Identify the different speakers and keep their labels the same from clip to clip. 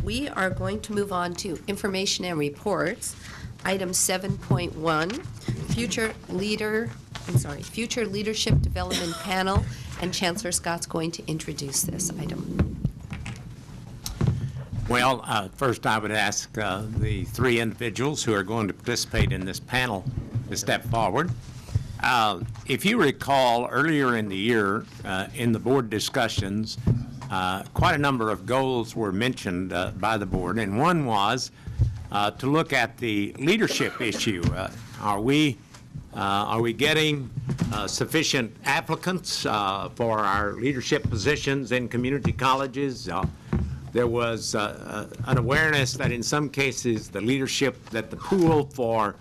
Speaker 1: We are going to move on to information and reports. Item 7.1, Future Leadership Development Panel, and Chancellor Scott's going to introduce this item.
Speaker 2: Well, first I would ask the three individuals who are going to participate in this panel to step forward. If you recall, earlier in the year, in the board discussions, quite a number of goals were mentioned by the board, and one was to look at the leadership issue. Are we getting sufficient applicants for our leadership positions in community colleges? There was an awareness that in some cases the leadership, that the pool for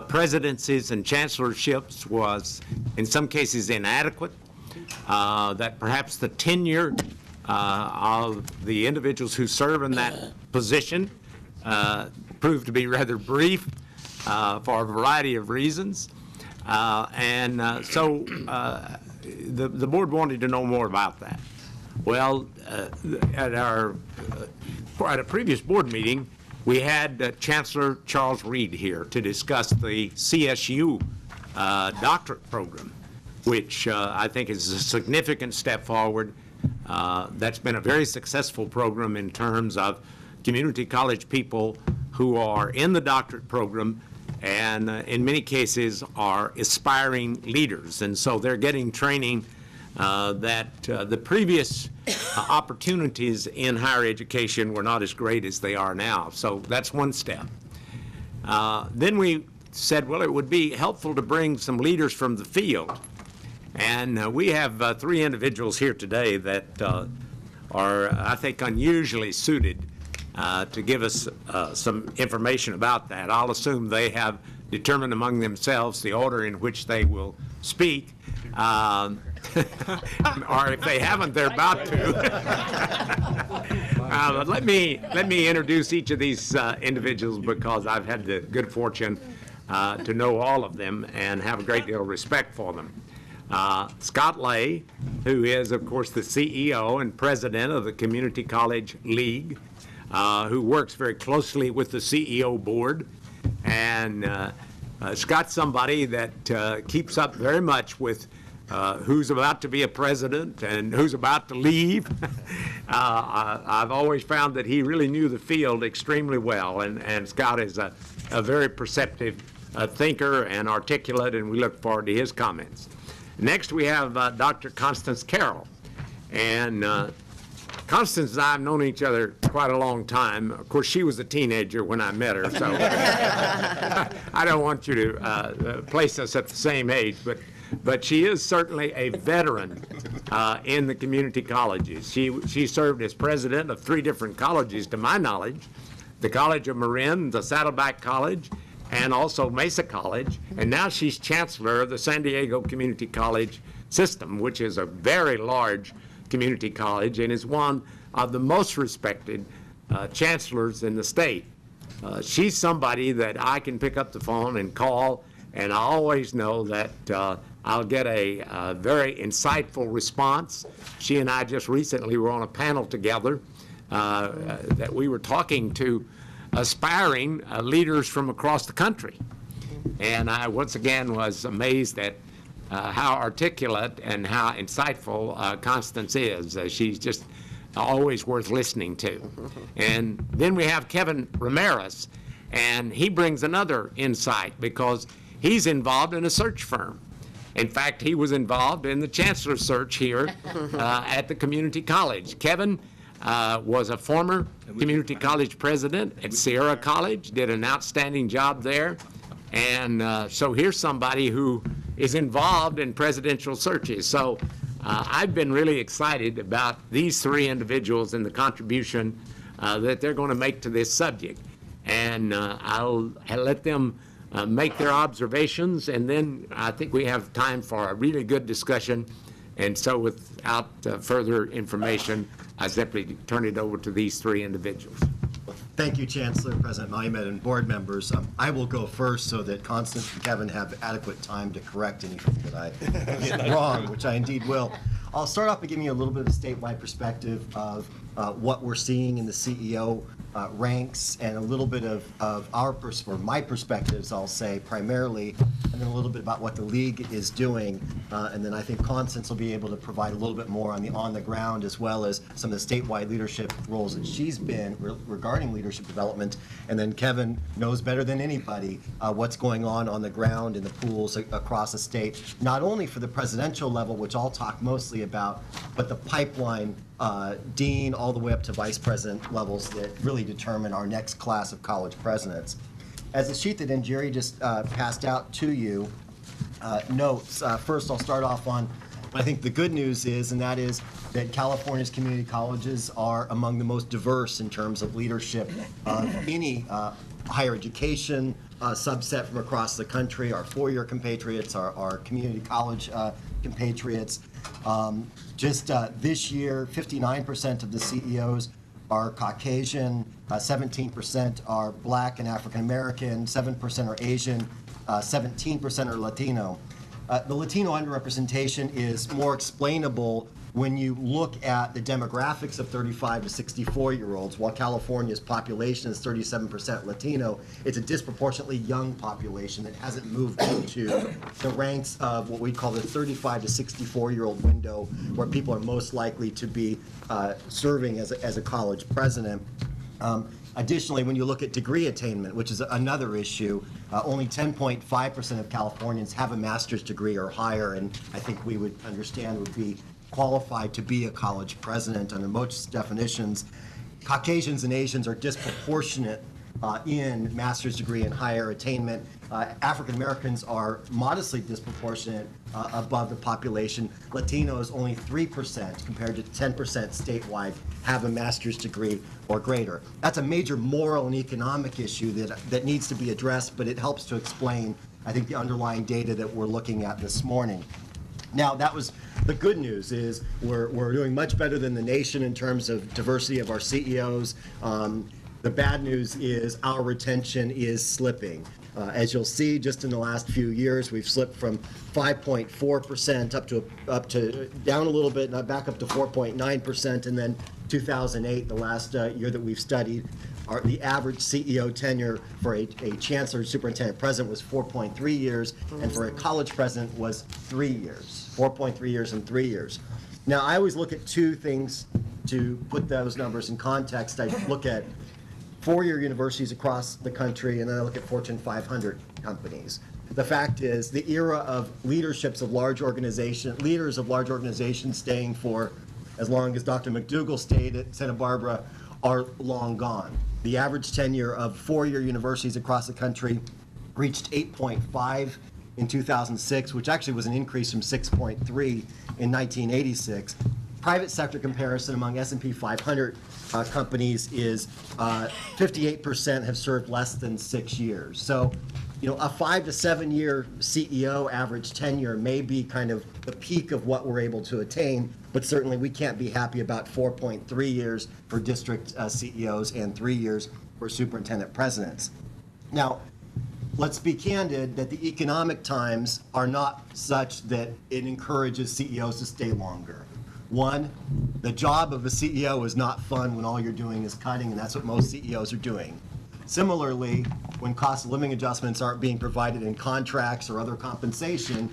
Speaker 2: presidencies and chancellorships was in some cases inadequate, that perhaps the tenure of the individuals who serve in that position proved to be rather brief for a variety of reasons. So the board wanted to know more about that. Well, at a previous board meeting, we had Chancellor Charles Reed here to discuss the CSU doctorate program, which I think is a significant step forward. That's been a very successful program in terms of community college people who are in the doctorate program and in many cases are aspiring leaders. And so they're getting training that the previous opportunities in higher education were not as great as they are now. So that's one step. Then we said, well, it would be helpful to bring some leaders from the field. And we have three individuals here today that are, I think, unusually suited to give us some information about that. I'll assume they have determined among themselves the order in which they will speak. Or if they haven't, they're about to. But let me introduce each of these individuals, because I've had the good fortune to know all of them and have a great deal of respect for them. Scott Lay, who is, of course, the CEO and president of the Community College League, who works very closely with the CEO board. And Scott's somebody that keeps up very much with who's about to be a president and who's about to leave. I've always found that he really knew the field extremely well, and Scott is a very perceptive thinker and articulate, and we look forward to his comments. Next, we have Dr. Constance Carol. And Constance and I have known each other quite a long time. Of course, she was a teenager when I met her, so I don't want you to place us at the same age, but she is certainly a veteran in the community colleges. She served as president of three different colleges, to my knowledge: the College of Marin, the Saddleback College, and also Mesa College. And now she's chancellor of the San Diego Community College system, which is a very large community college and is one of the most respected chancellors in the state. She's somebody that I can pick up the phone and call, and I always know that I'll get a very insightful response. She and I just recently were on a panel together that we were talking to aspiring leaders from across the country. And I once again was amazed at how articulate and how insightful Constance is. She's just always worth listening to. And then we have Kevin Ramirez, and he brings another insight because he's involved in a search firm. In fact, he was involved in the chancellor search here at the community college. Kevin was a former community college president at Sierra College, did an outstanding job there. And so here's somebody who is involved in presidential searches. So I've been really excited about these three individuals and the contribution that they're going to make to this subject. And I'll let them make their observations, and then I think we have time for a really good discussion. And so without further information, I simply turn it over to these three individuals.
Speaker 3: Thank you, Chancellor, President Malumet, and board members. I will go first so that Constance and Kevin have adequate time to correct anything that I get wrong, which I indeed will. I'll start off by giving you a little bit of a statewide perspective of what we're seeing in the CEO ranks, and a little bit of or my perspectives, I'll say, primarily, and then a little bit about what the league is doing. And then I think Constance will be able to provide a little bit more on the ground, as well as some of the statewide leadership roles that she's been regarding leadership development. And then Kevin knows better than anybody what's going on the ground in the pools across the state, not only for the presidential level, which I'll talk mostly about, but the pipeline, dean all the way up to vice president levels that really determine our next class of college presidents. As the sheet that Njeri just passed out to you notes, first I'll start off on what I think the good news is, and that is that California's community colleges are among the most diverse in terms of leadership of any higher education subset from across the country. Our four-year compatriots, our community college compatriots. Just this year, 59% of the CEOs are Caucasian, 17% are Black and African American, 7% are Asian, 17% are Latino. The Latino underrepresentation is more explainable when you look at the demographics of 35 to 64-year-olds. While California's population is 37% Latino, it's a disproportionately young population that hasn't moved into the ranks of what we call the 35 to 64-year-old window, where people are most likely to be serving as a college president. Additionally, when you look at degree attainment, which is another issue, only 10.5% of Californians have a master's degree or higher, and I think we would understand would be qualified to be a college president under most definitions. Caucasians and Asians are disproportionate in master's degree and higher attainment. African Americans are modestly disproportionate above the population. Latinos, only 3% compared to 10% statewide, have a master's degree or greater. That's a major moral and economic issue that needs to be addressed, but it helps to explain, I think, the underlying data that we're looking at this morning. Now, that was the good news, is we're doing much better than the nation in terms of diversity of our CEOs. The bad news is our retention is slipping. As you'll see, just in the last few years, we've slipped from 5.4% up to down a little bit, back up to 4.9%, and then 2008, the last year that we've studied, the average CEO tenure for a chancellor, superintendent, president was 4.3 years, and for a college president was 3 years, 4.3 years and 3 years. Now, I always look at two things to put those numbers in context. I look at four-year universities across the country, and then I look at Fortune 500 companies. The fact is, the era of leaders of large organizations staying for as long as Dr. McDougall stayed at Santa Barbara are long gone. The average tenure of four-year universities across the country reached 8.5 in 2006, which actually was an increase from 6.3 in 1986. Private sector comparison among S&P 500 companies is 58% have served less than 6 years. So, a 5 to 7 year CEO average tenure may be kind of the peak of what we're able to attain, but certainly we can't be happy about 4.3 years for district CEOs and 3 years for superintendent presidents. Now, let's be candid that the economic times are not such that it encourages CEOs to stay longer. One, the job of a CEO is not fun when all you're doing is cutting, and that's what most CEOs are doing. Similarly, when cost of living adjustments aren't being provided in contracts or other compensation,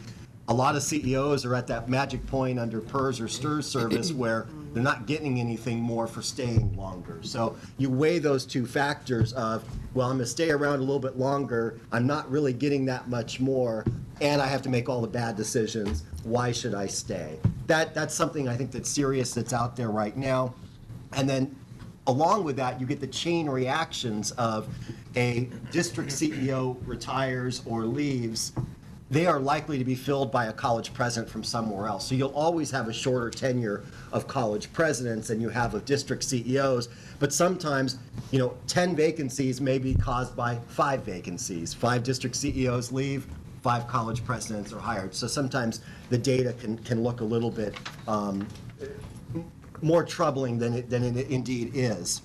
Speaker 3: a lot of CEOs are at that magic point under PERS or STIRS service where they're not getting anything more for staying longer. So you weigh those two factors of, well, I'm going to stay around a little bit longer, I'm not really getting that much more, and I have to make all the bad decisions. Why should I stay? That's something I think that's serious, that's out there right now. And then along with that, you get the chain reactions of a district CEO retires or leaves. They are likely to be filled by a college president from somewhere else. So you'll always have a shorter tenure of college presidents than you have of district CEOs. But sometimes, 10 vacancies may be caused by 5 vacancies. 5 district CEOs leave, 5 college presidents are hired. So sometimes the data can look a little bit more troubling than it indeed is.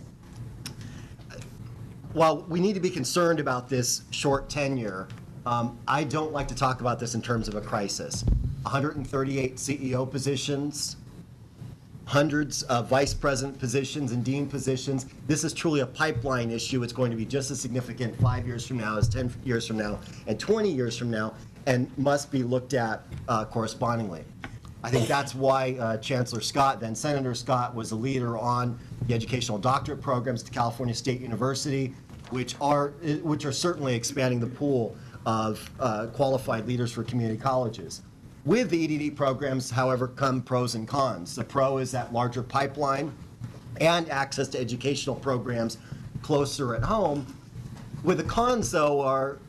Speaker 3: While we need to be concerned about this short tenure, I don't like to talk about this in terms of a crisis. 138 CEO positions hundreds of vice president positions and dean positions. This is truly a pipeline issue. It's going to be just as significant 5 years from now as 10 years from now and 20 years from now, and must be looked at correspondingly. I think that's why Chancellor Scott, then Senator Scott, was a leader on the educational doctorate programs at California State University, which are certainly expanding the pool of qualified leaders for community colleges. With the EDD programs, however, come pros and cons. The pro is that larger pipeline and access to educational programs closer at home. With the cons, though, are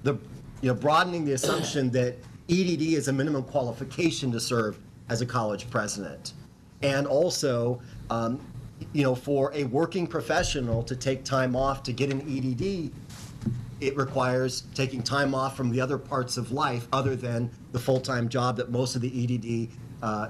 Speaker 3: broadening the assumption that EDD is a minimum qualification to serve as a college president. And also, for a working professional to take time off to get an EDD, it requires taking time off from the other parts of life other than the full-time job that most of the EDD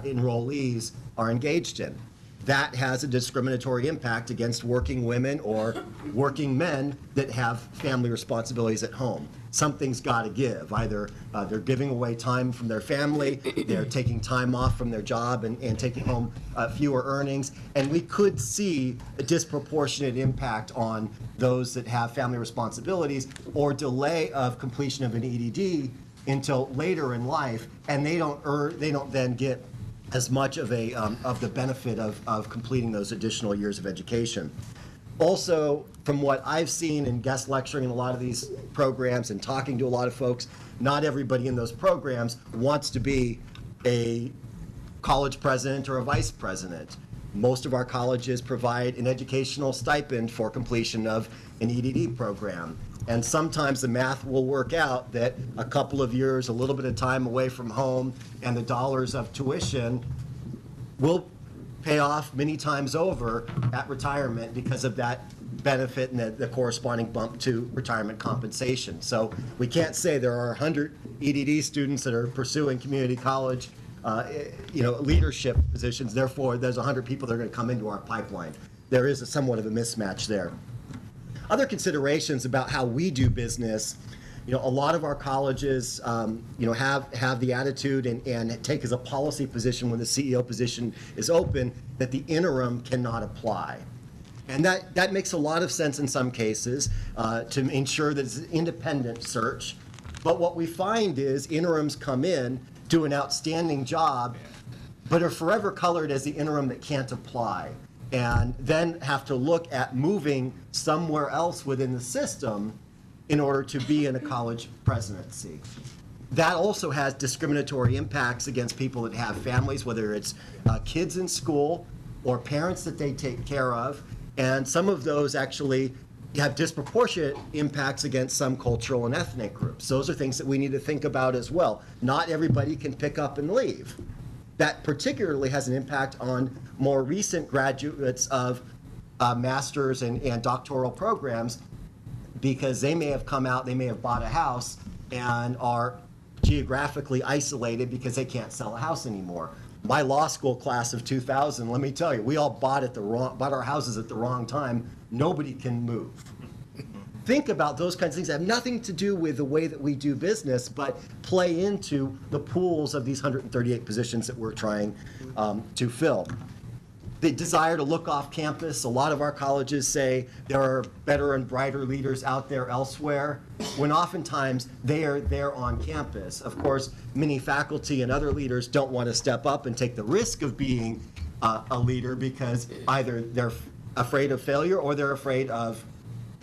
Speaker 3: enrollees are engaged in. That has a discriminatory impact against working women or working men that have family responsibilities at home. Something's got to give. Either they're giving away time from their family, they're taking time off from their job and taking home fewer earnings, and we could see a disproportionate impact on those that have family responsibilities or delay of completion of an EDD until later in life, and they don't then get as much of the benefit of completing those additional years of education. Also, from what I've seen in guest lecturing in a lot of these programs and talking to a lot of folks, not everybody in those programs wants to be a college president or a vice president. Most of our colleges provide an educational stipend for completion of an EDD program. And sometimes the math will work out that a couple of years, a little bit of time away from home, and the dollars of tuition will pay off many times over at retirement because of that benefit and the corresponding bump to retirement compensation. So we can't say there are 100 EDD students that are pursuing community college leadership positions, therefore there's 100 people that are going to come into our pipeline. There is somewhat of a mismatch there. Other considerations about how we do business, a lot of our colleges, have the attitude and take as a policy position when the CEO position is open that the interim cannot apply. And that makes a lot of sense in some cases to ensure that it's an independent search. But what we find is interims come in, do an outstanding job, but are forever colored as the interim that can't apply, and then have to look at moving somewhere else within the system in order to be in a college presidency. That also has discriminatory impacts against people that have families, whether it's kids in school or parents that they take care of, and some of those actually have disproportionate impacts against some cultural and ethnic groups. Those are things that we need to think about as well. Not everybody can pick up and leave. That particularly has an impact on more recent graduates of master's and doctoral programs, because they may have come out, they may have bought a house and are geographically isolated because they can't sell a house anymore. My law school class of 2000, let me tell you, we all bought our houses at the wrong time. Nobody can move. Think about those kinds of things that have nothing to do with the way that we do business, but play into the pools of these 138 positions that we're trying to fill. The desire to look off campus. A lot of our colleges say there are better and brighter leaders out there elsewhere, when oftentimes they are there on campus. Of course, many faculty and other leaders don't want to step up and take the risk of being a leader because either they're afraid of failure or they're afraid of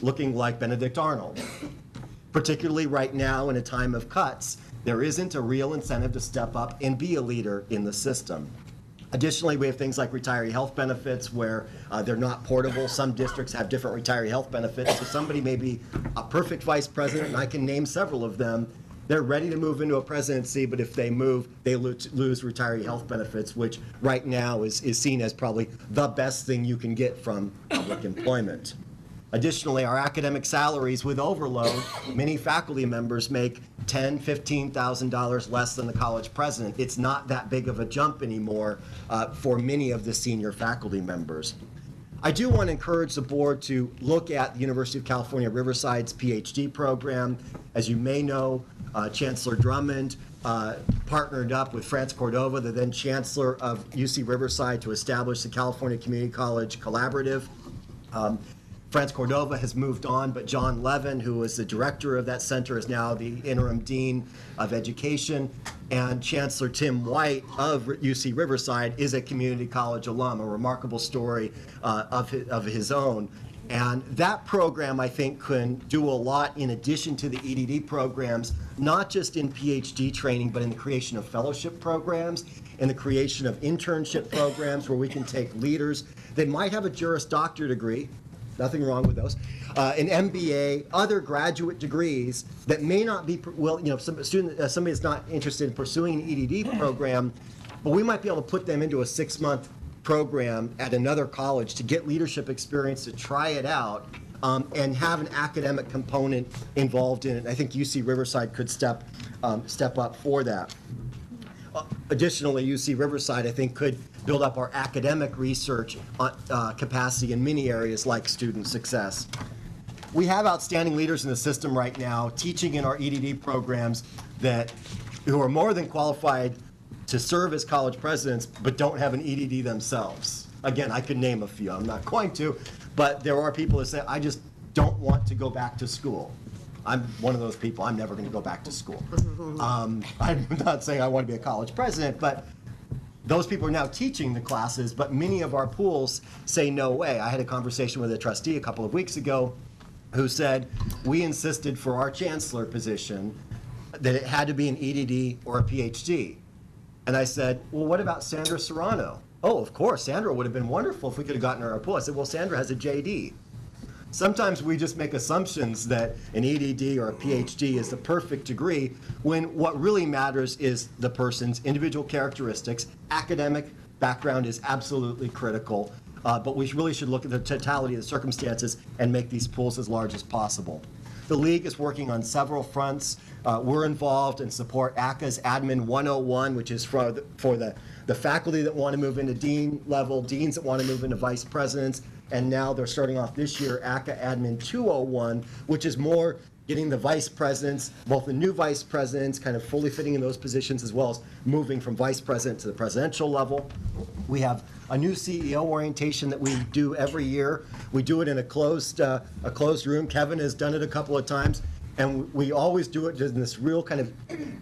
Speaker 3: looking like Benedict Arnold. Particularly right now in a time of cuts, there isn't a real incentive to step up and be a leader in the system. Additionally, we have things like retiree health benefits where they're not portable. Some districts have different retiree health benefits. So somebody may be a perfect vice president, and I can name several of them. They're ready to move into a presidency, but if they move, they lose retiree health benefits, which right now is seen as probably the best thing you can get from public employment. Additionally, our academic salaries with overload, many faculty members make $10,000, $15,000 less than the college president. It's not that big of a jump anymore for many of the senior faculty members. I do want to encourage the board to look at the University of California, Riverside's PhD program. As you may know, Chancellor Drummond partnered up with France Cordova, the then Chancellor of UC Riverside, to establish the California Community College Collaborative. France Cordova has moved on, but John Levin, who was the director of that center, is now the interim dean of education. And Chancellor Tim White of UC Riverside is a community college alum, a remarkable story of his own. And that program, I think, can do a lot in addition to the EDD programs, not just in PhD training, but in the creation of fellowship programs, in the creation of internship programs where we can take leaders that might have a Juris Doctor degree, nothing wrong with those, an MBA, other graduate degrees that may not be, well, you know, somebody that's not interested in pursuing an EDD program, but we might be able to put them into a 6-month program at another college to get leadership experience, to try it out, and have an academic component involved in it. I think UC Riverside could step up for that. Additionally, UC Riverside, I think, could build up our academic research capacity in many areas like student success. We have outstanding leaders in the system right now teaching in our EDD programs who are more than qualified to serve as college presidents, but don't have an EDD themselves. Again, I could name a few. I'm not going to, but there are people that say, I just don't want to go back to school. I'm one of those people. I'm never going to go back to school. I'm not saying I want to be a college president, but those people are now teaching the classes, but many of our pools say no way. I had a conversation with a trustee a couple of weeks ago who said, we insisted for our chancellor position that it had to be an EDD or a PhD. And I said, well, what about Sandra Serrano? Oh, of course, Sandra would have been wonderful if we could have gotten her our pool. I said, well, Sandra has a JD. Sometimes we just make assumptions that an EDD or a PhD is the perfect degree, when what really matters is the person's individual characteristics. Academic background is absolutely critical, but we really should look at the totality of the circumstances and make these pools as large as possible. The League is working on several fronts. We're involved and support ACA's Admin 101, which is for the faculty that want to move into dean level, deans that want to move into vice presidents, and now they're starting off this year ACA Admin 201, which is more getting the vice presidents, both the new vice presidents, kind of fully fitting in those positions, as well as moving from vice president to the presidential level. We have a new CEO orientation that we do every year. We do it in a closed room. Kevin has done it a couple of times, and we always do it in this real kind of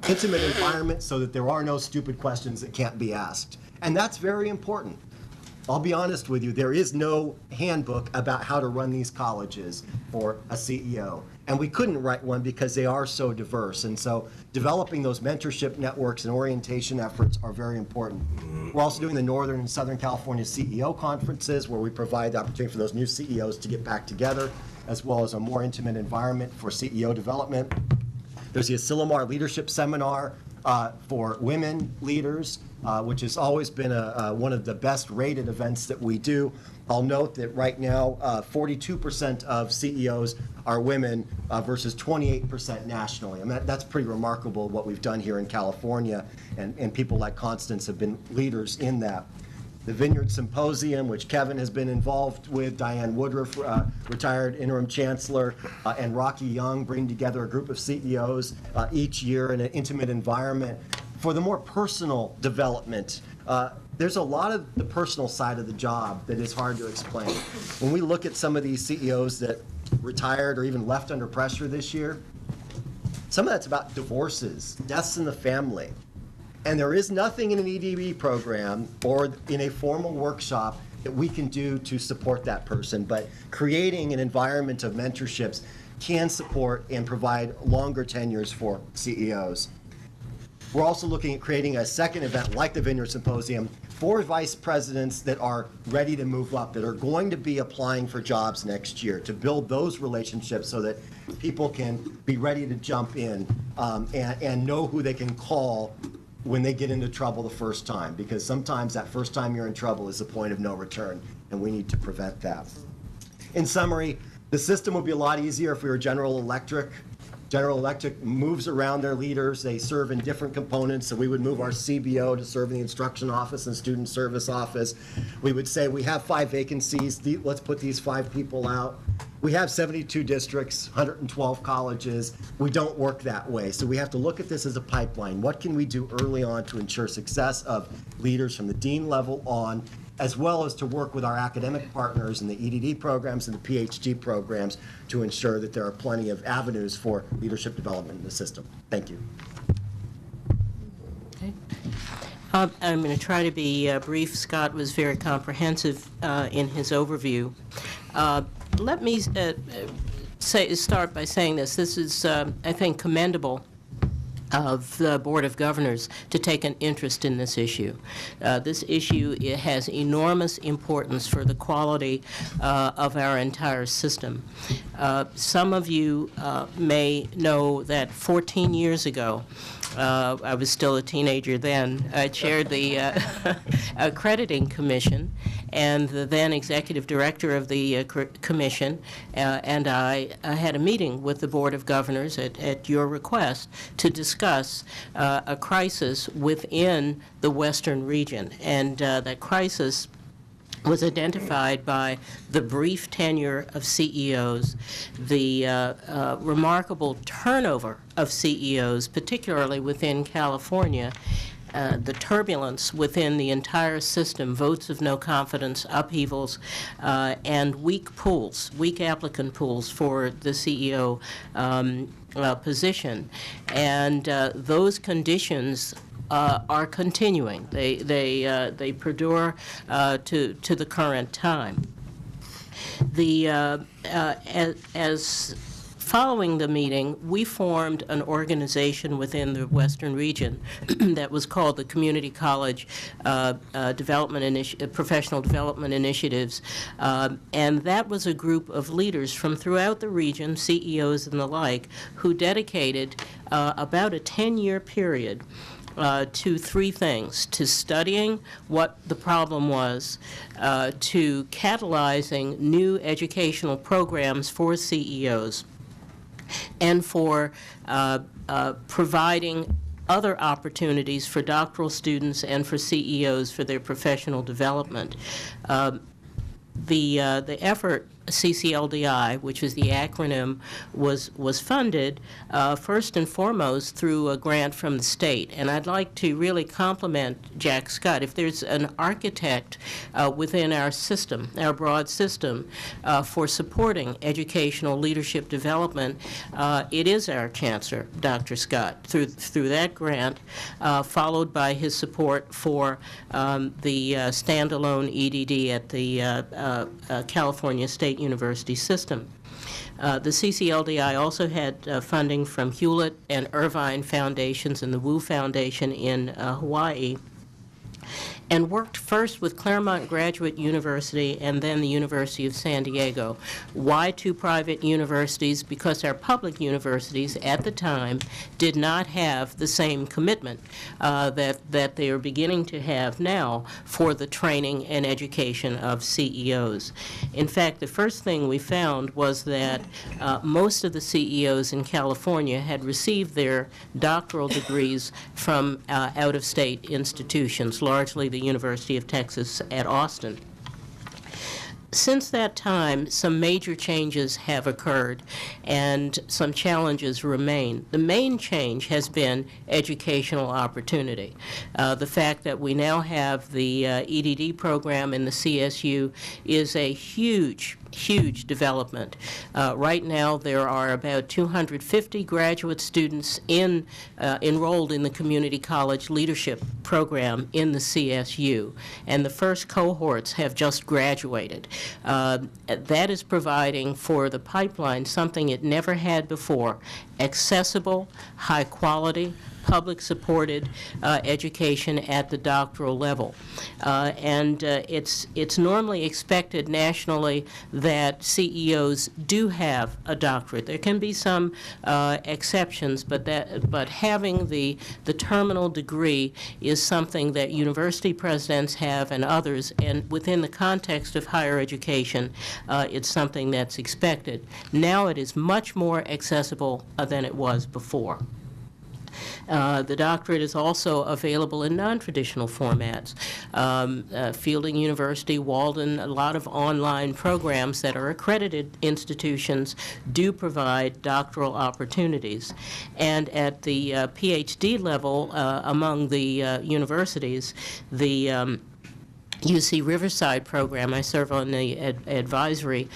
Speaker 3: intimate environment so that there are no stupid questions that can't be asked. And that's very important. I'll be honest with you, there is no handbook about how to run these colleges for a CEO. And we couldn't write one because they are so diverse. And so developing those mentorship networks and orientation efforts are very important. We're also doing the Northern and Southern California CEO conferences, where we provide the opportunity for those new CEOs to get back together, as well as a more intimate environment for CEO development. There's the Asilomar Leadership Seminar for women leaders, which has always been one of the best rated events that we do. I'll note that right now, 42% of CEOs are women versus 28% nationally. I mean, that's pretty remarkable what we've done here in California, and people like Constance have been leaders in that. The Vineyard Symposium, which Kevin has been involved with, Diane Woodruff, retired interim chancellor, and Rocky Young, bring together a group of CEOs each year in an intimate environment for the more personal development. There's a lot of the personal side of the job that is hard to explain. When we look at some of these CEOs that retired or even left under pressure this year, some of that's about divorces, deaths in the family. And there is nothing in an EDB program or in a formal workshop that we can do to support that person, but creating an environment of mentorships can support and provide longer tenures for CEOs. We're also looking at creating a second event like the Vineyard Symposium for vice presidents that are ready to move up, that are going to be applying for jobs next year, to build those relationships so that people can be ready to jump in and know who they can call when they get into trouble the first time, because sometimes that first time you're in trouble is the point of no return, and we need to prevent that. In summary, the system would be a lot easier if we were General Electric. General Electric moves around their leaders. They serve in different components, so we would move our CBO to serve in the instruction office and student service office. We would say we have 5 vacancies. Let's put these 5 people out. We have 72 districts, 112 colleges. We don't work that way. So we have to look at this as a pipeline. What can we do early on to ensure success of leaders from the dean level on, as well as to work with our academic partners in the EDD programs and the PhD programs to ensure that there are plenty of avenues for leadership development in the system. Thank you.
Speaker 4: Okay. I'm going to try to be brief. Scott was very comprehensive in his overview. Let me start by saying this. This is, I think, commendable of the Board of Governors to take an interest in this issue. This issue, it has enormous importance for the quality of our entire system. Some of you may know that 14 years ago, I was still a teenager then, I chaired the accrediting commission, and the then executive director of the commission and I had a meeting with the Board of Governors at your request to discuss a crisis within the Western region. And that crisis was identified by the brief tenure of CEOs, the remarkable turnover of CEOs, particularly within California, the turbulence within the entire system, votes of no confidence, upheavals, and weak pools, weak applicant pools for the CEO position. And those conditions are continuing. They perdure to the current time. As following the meeting, we formed an organization within the Western region that was called the Community College Professional Development Initiatives, and that was a group of leaders from throughout the region, CEOs and the like, who dedicated about a 10-year period to three things: to studying what the problem was, to catalyzing new educational programs for CEOs, and for providing other opportunities for doctoral students and for CEOs for their professional development. The effort, CCLDI, which is the acronym, was funded first and foremost through a grant from the state. And I'd like to really compliment Jack Scott. If there's an architect within our system, our broad system, for supporting educational leadership development, it is our Chancellor, Dr. Scott, through that grant, followed by his support for the standalone EDD at the California State University system. The CCLDI also had funding from Hewlett and Irvine Foundations and the Wu Foundation in Hawaii, and worked first with Claremont Graduate University and then the University of San Diego. Why two private universities? Because our public universities at the time did not have the same commitment that they are beginning to have now for the training and education of CEOs. In fact, the first thing we found was that most of the CEOs in California had received their doctoral degrees from out-of-state institutions, largely the University of Texas at Austin. Since that time, some major changes have occurred and some challenges remain. The main change has been educational opportunity. The fact that we now have the EDD program in the CSU is a huge development. Right now, there are about 250 graduate students enrolled in the Community College Leadership Program in the CSU, and the first cohorts have just graduated. That is providing for the pipeline something it never had before: accessible, high quality, public-supported education at the doctoral level. It's normally expected nationally that CEOs do have a doctorate. There can be some exceptions, but having the terminal degree is something that university presidents have and others, and within the context of higher education, it's something that's expected. Now it is much more accessible than it was before. The doctorate is also available in non-traditional formats. Fielding University, Walden, a lot of online programs that are accredited institutions do provide doctoral opportunities. And at the PhD level, among the universities, the UC Riverside program, I serve on the advisory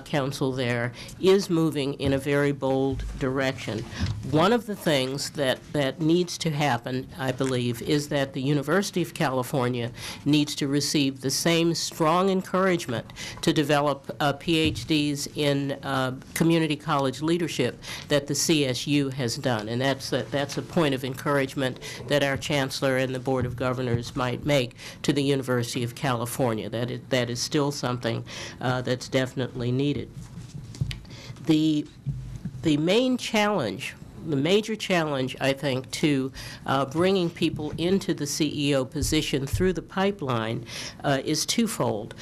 Speaker 4: council there, is moving in a very bold direction. One of the things that needs to happen, I believe, is that the University of California needs to receive the same strong encouragement to develop PhDs in community college leadership that the CSU has done. And that's a point of encouragement that our Chancellor and the Board of Governors might make to the University of California. That is still something that's definitely needed. The main challenge, the major challenge, I think, to bringing people into the CEO position through the pipeline is twofold.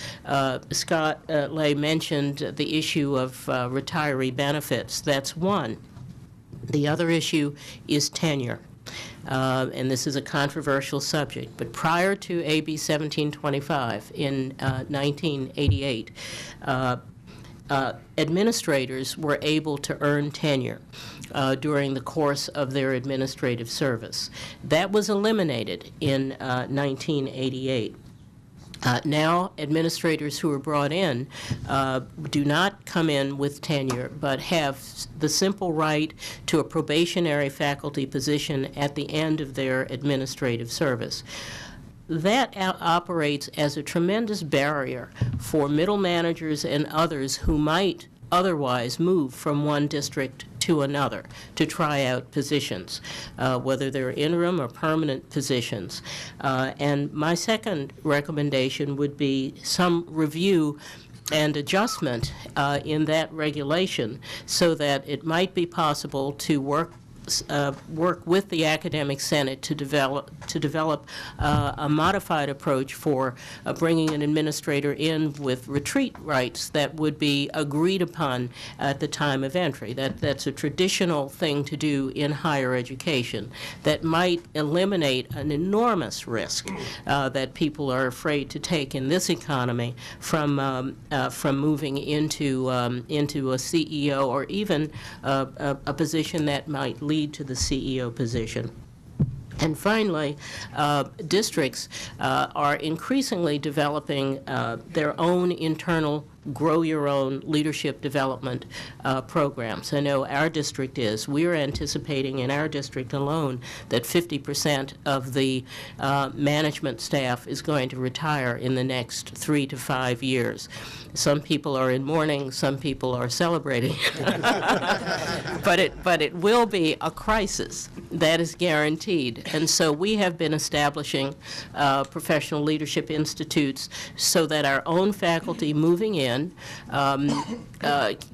Speaker 4: Scott Lay mentioned the issue of retiree benefits. That's one. The other issue is tenure. And this is a controversial subject, but prior to AB 1725 in 1988, administrators were able to earn tenure during the course of their administrative service. That was eliminated in 1988. Now, administrators who are brought in do not come in with tenure, but have the simple right to a probationary faculty position at the end of their administrative service. That operates as a tremendous barrier for middle managers and others who might otherwise move from one district to another to try out positions, whether they're interim or permanent positions. And my second recommendation would be some review and adjustment in that regulation so that it might be possible to work with the Academic Senate to develop a modified approach for bringing an administrator in with retreat rights that would be agreed upon at the time of entry. That's a traditional thing to do in higher education that might eliminate an enormous risk that people are afraid to take in this economy from moving into a CEO or even a position that might lead to the CEO position. And finally, districts are increasingly developing their own internal grow your own leadership development programs. I know our district is. We're anticipating in our district alone that 50% of the management staff is going to retire in the next 3 to 5 years. Some people are in mourning, some people are celebrating. but it will be a crisis. That is guaranteed. And so we have been establishing professional leadership institutes so that our own faculty moving in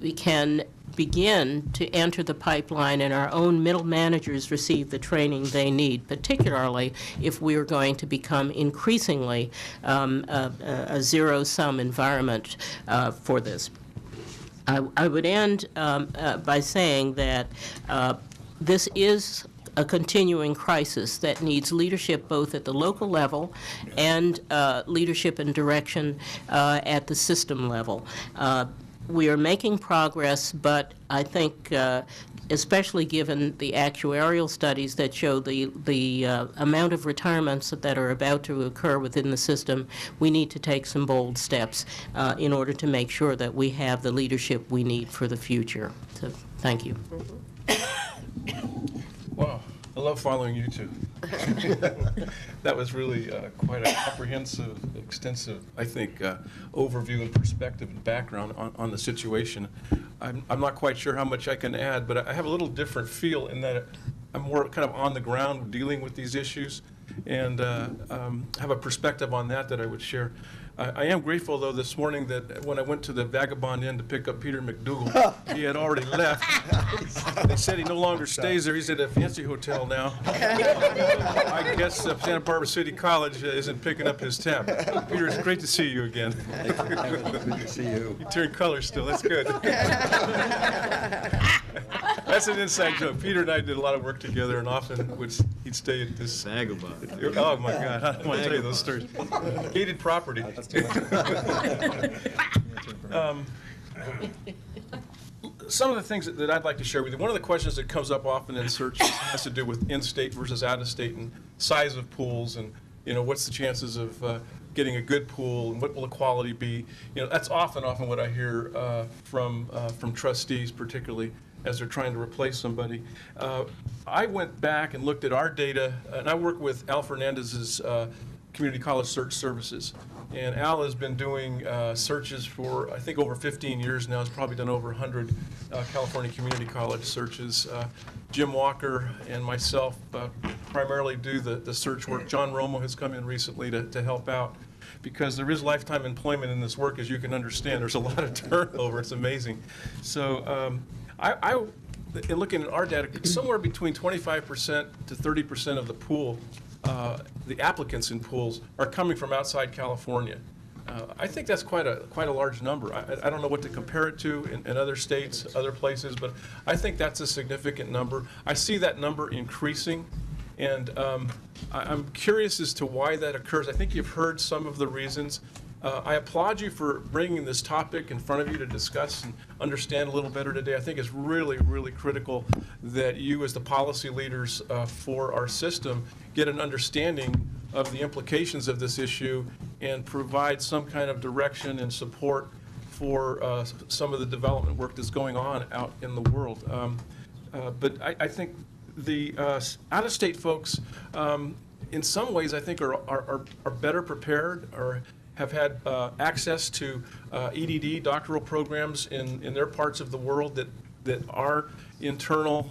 Speaker 4: we can begin to enter the pipeline and our own middle managers receive the training they need, particularly if we are going to become increasingly a zero-sum environment for this. I would end by saying that this is a continuing crisis that needs leadership both at the local level and leadership and direction at the system level. We are making progress, but I think, especially given the actuarial studies that show the amount of retirements that are about to occur within the system, we need to take some bold steps in order to make sure that we have the leadership we need for the future. So, thank you.
Speaker 5: Wow, I love following you two. That was really quite a comprehensive, extensive, I think, overview and perspective and background on the situation. I'm not quite sure how much I can add, but I have a little different feel in that I'm more kind of on the ground dealing with these issues and have a perspective on that I would share. I am grateful, though, this morning that when I went to the Vagabond Inn to pick up Peter McDougal, he had already left. They said he no longer stays there. He's at a fancy hotel now. I guess Santa Barbara City College isn't picking up his tab. Peter, it's great to see you again.
Speaker 6: Good to see you.
Speaker 5: You turned color still. That's good. That's an inside joke. Peter and I did a lot of work together, and often he'd stay at this.
Speaker 6: Vagabond.
Speaker 5: Oh my God! I don't want to tell you those stories. Gated property. Some of the things that I'd like to share with you. One of the questions that comes up often in searches has to do with in-state versus out-of-state and size of pools, and what's the chances of getting a good pool, and what will the quality be? That's often what I hear from trustees, particularly as they're trying to replace somebody. I went back and looked at our data, and I work with Al Fernandez's Community College Search Services. And Al has been doing searches for, I think, over 15 years now. He's probably done over 100 California community college searches. Jim Walker and myself primarily do the search work. John Romo has come in recently to help out, because there is lifetime employment in this work, as you can understand. There's a lot of turnover. It's amazing. So in looking at our data, somewhere between 25% to 30% of the pool, the applicants in pools, are coming from outside California. I think that's quite a large number. I don't know what to compare it to in other states, other places, but I think that's a significant number. I see that number increasing, and I'm curious as to why that occurs. I think you've heard some of the reasons. I applaud you for bringing this topic in front of you to discuss and understand a little better today. I think it's really, really critical that you, as the policy leaders for our system, get an understanding of the implications of this issue and provide some kind of direction and support for some of the development work that's going on out in the world. But I think the out-of-state folks, in some ways, I think are better prepared, or have had access to EDD doctoral programs in their parts of the world that our internal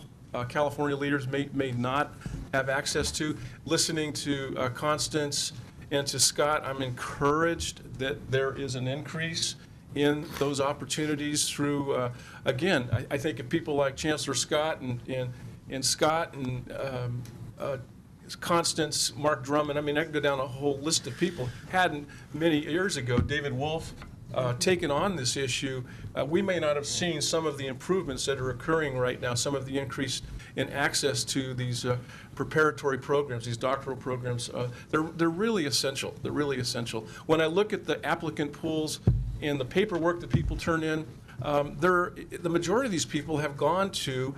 Speaker 5: California leaders may not have access to. Listening to Constance and to Scott, I'm encouraged that there is an increase in those opportunities through, again, I think of people like Chancellor Scott and Scott and Constance, Mark Drummond. I mean, I can go down a whole list of people. Hadn't many years ago David Wolf taken on this issue, we may not have seen some of the improvements that are occurring right now, some of the increase in access to these preparatory programs, these doctoral programs. They're really essential. They're really essential. When I look at the applicant pools and the paperwork that people turn in, the majority of these people have gone to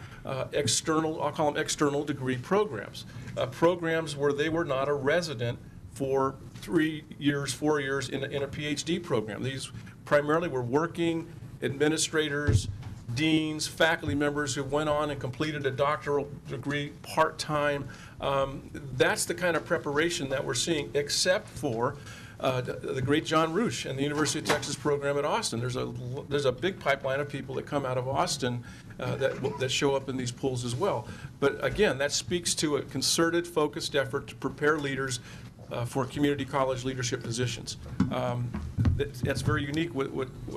Speaker 5: external, I'll call them external degree programs, programs where they were not a resident for 3 years, 4 years in a PhD program. These primarily were working administrators, deans, faculty members who went on and completed a doctoral degree part-time. That's the kind of preparation that we're seeing, except for the great John Roosh and the University of Texas program at Austin. There's a big pipeline of people that come out of Austin that show up in these pools as well. But again, that speaks to a concerted, focused effort to prepare leaders for community college leadership positions. That's very unique what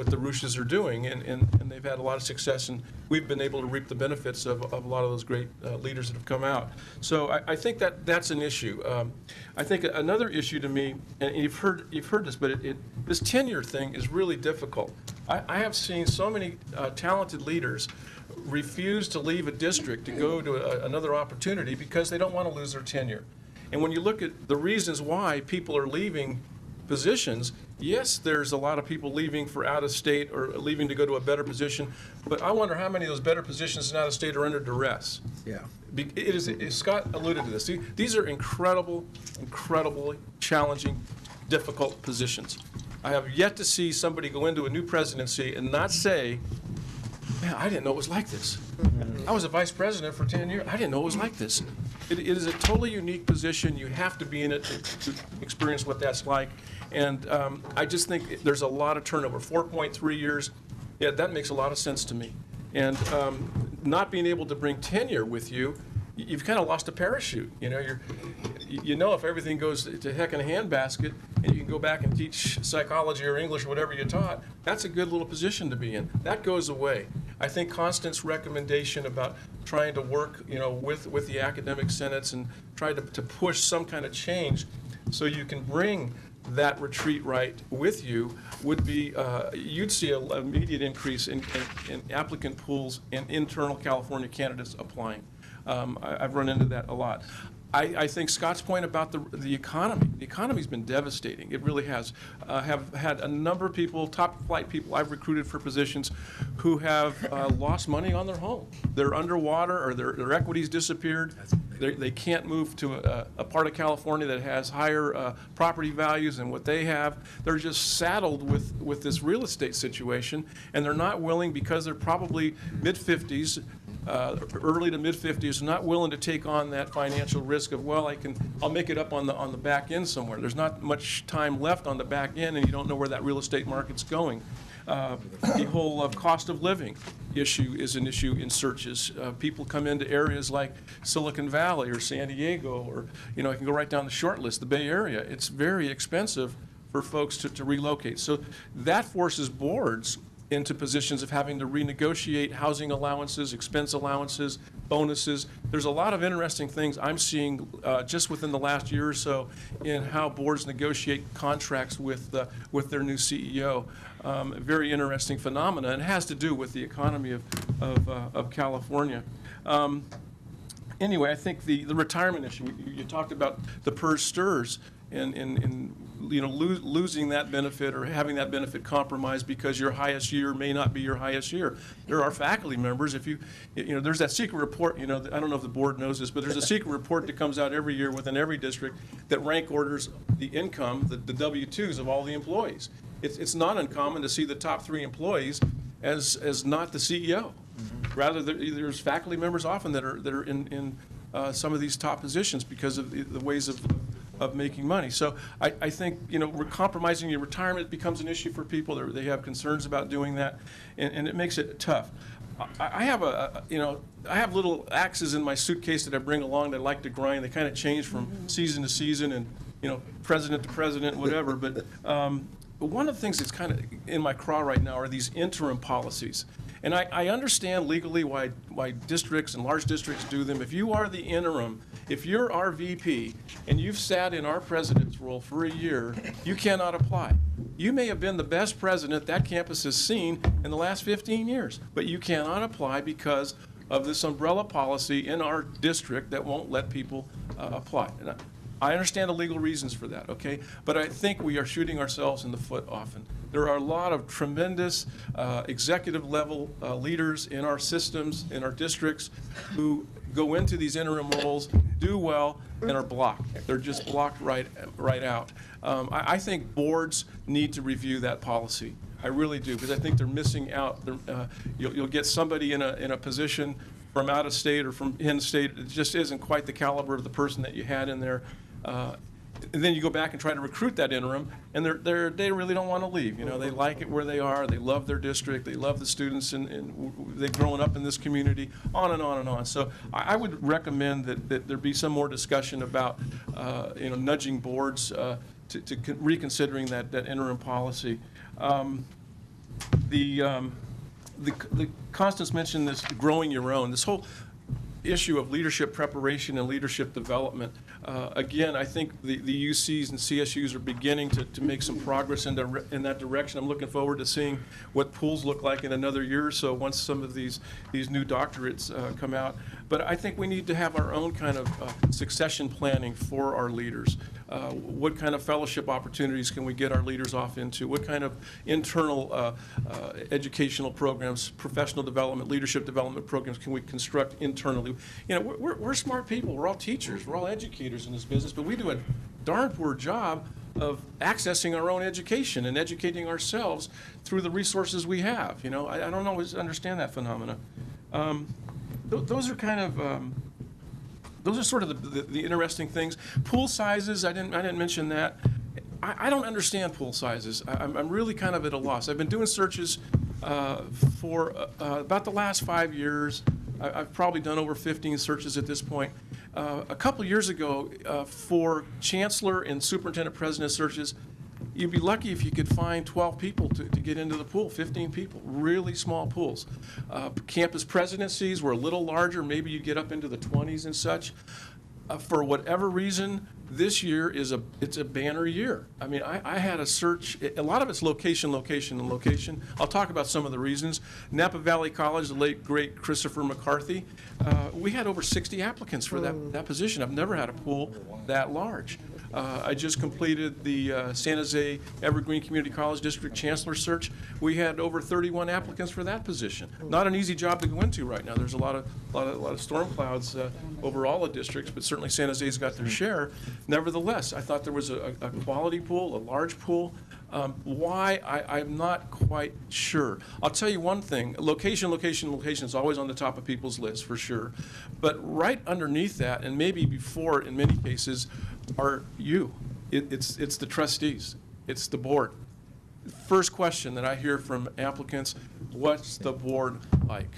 Speaker 5: the Rooshes are doing, and they've had a lot of success, and we've been able to reap the benefits of a lot of those great leaders that have come out. So I think that's an issue. I think another issue to me, and you've heard this, but this tenure thing is really difficult. I have seen so many talented leaders refuse to leave a district to go to another opportunity because they don't want to lose their tenure. And when you look at the reasons why people are leaving positions, yes, there's a lot of people leaving for out of state or leaving to go to a better position, but I wonder how many of those better positions in out of state are under duress.
Speaker 6: Yeah.
Speaker 5: Scott alluded to this. These are incredibly challenging, difficult positions. I have yet to see somebody go into a new presidency and not say, man, I didn't know it was like this. I was a vice president for 10 years. I didn't know it was like this. It is a totally unique position. You have to be in it to experience what that's like. And I just think there's a lot of turnover. 4.3 years, yeah, that makes a lot of sense to me. And not being able to bring tenure with you, you've kind of lost a parachute. You know, if everything goes to heck in a handbasket, and you can go back and teach psychology or English or whatever you taught, that's a good little position to be in. That goes away. I think Constance's recommendation about trying to work, with the academic senates and try to push some kind of change so you can bring that retreat right with you would be, you'd see an immediate increase in applicant pools and internal California candidates applying. I've run into that a lot. I think Scott's point about the economy's been devastating. It really has. Have had a number of people, top flight people I've recruited for positions who have lost money on their home. They're underwater or their equities disappeared. They can't move to a part of California that has higher property values than what they have. They're just saddled with this real estate situation, and they're not willing, because they're probably mid-50s, early to mid-50s, not willing to take on that financial risk of, well, I'll make it up on the back end somewhere. There's not much time left on the back end, and you don't know where that real estate market's going. The whole cost of living issue is an issue in searches. People come into areas like Silicon Valley or San Diego, or I can go right down the short list, the Bay Area. It's very expensive for folks to relocate. So that forces boards into positions of having to renegotiate housing allowances, expense allowances, bonuses. There's a lot of interesting things I'm seeing just within the last year or so in how boards negotiate contracts with their new CEO. Very interesting phenomena, and it has to do with the economy of California. Anyway, I think the retirement issue, you talked about the PERS STIRS, and losing that benefit or having that benefit compromised because your highest year may not be your highest year. There are faculty members, if there's that secret report, I don't know if the board knows this, but there's a secret report that comes out every year within every district that rank orders the income, the W-2s of all the employees. It's not uncommon to see the top 3 employees as not the CEO. Rather, there's faculty members often that are in some of these top positions because of the ways of making money. So I think, compromising your retirement becomes an issue for people. They have concerns about doing that, and it makes it tough. I have I have little axes in my suitcase that I bring along that I like to grind. They kind of change from season to season and, president to president, whatever. But one of the things that's kind of in my craw right now are these interim policies. And I understand legally why districts and large districts do them. If you are the interim, if you're our VP and you've sat in our president's role for a year, you cannot apply. You may have been the best president that campus has seen in the last 15 years, but you cannot apply because of this umbrella policy in our district that won't let people apply. And I understand the legal reasons for that, okay? But I think we are shooting ourselves in the foot often. There are a lot of tremendous executive level leaders in our systems, in our districts, who go into these interim roles, do well, and are blocked. They're just blocked right out. I think boards need to review that policy. I really do, because I think they're missing out. You'll get somebody in a position from out of state or from in state. It just isn't quite the caliber of the person that you had in there. And then you go back and try to recruit that interim, and they really don't want to leave. They like it where they are. They love their district. They love the students, and they've grown up in this community, on and on and on. So I would recommend that there be some more discussion about nudging boards to reconsidering that interim policy. The Constance mentioned this growing your own. This whole issue of leadership preparation and leadership development. Again, I think the UCs and CSUs are beginning to make some progress in that direction. I'm looking forward to seeing what pools look like in another year or so once some of these new doctorates come out. But I think we need to have our own kind of succession planning for our leaders. What kind of fellowship opportunities can we get our leaders off into? What kind of internal educational programs, professional development, leadership development programs can we construct internally? We're smart people. We're all teachers. We're all educators in this business, but we do a darn poor job of accessing our own education and educating ourselves through the resources we have. I don't always understand that phenomena. Those are kind of those are sort of the interesting things. Pool sizes, I didn't mention that. I don't understand pool sizes. I'm really kind of at a loss. I've been doing searches for about the last 5 years. I've probably done over 15 searches at this point. A couple years ago, for Chancellor and Superintendent President searches, you'd be lucky if you could find 12 people to get into the pool, 15 people, really small pools. Campus presidencies were a little larger, maybe you get up into the 20s and such. For whatever reason, this year it's a banner year. I mean, I had a search, a lot of it's location, location, and location. I'll talk about some of the reasons. Napa Valley College, the late, great Christopher McCarthy, we had over 60 applicants for that position. I've never had a pool that large. I just completed the San Jose Evergreen Community College District Chancellor search. We had over 31 applicants for that position. Not an easy job to go into right now. There's a lot of storm clouds over all the districts, but certainly San Jose's got their share. Nevertheless, I thought there was a quality pool, a large pool. Why? I'm not quite sure. I'll tell you one thing. Location, location, location is always on the top of people's lists, for sure. But right underneath that, and maybe before in many cases, are you. It's the trustees. It's the board. First question that I hear from applicants, what's the board like?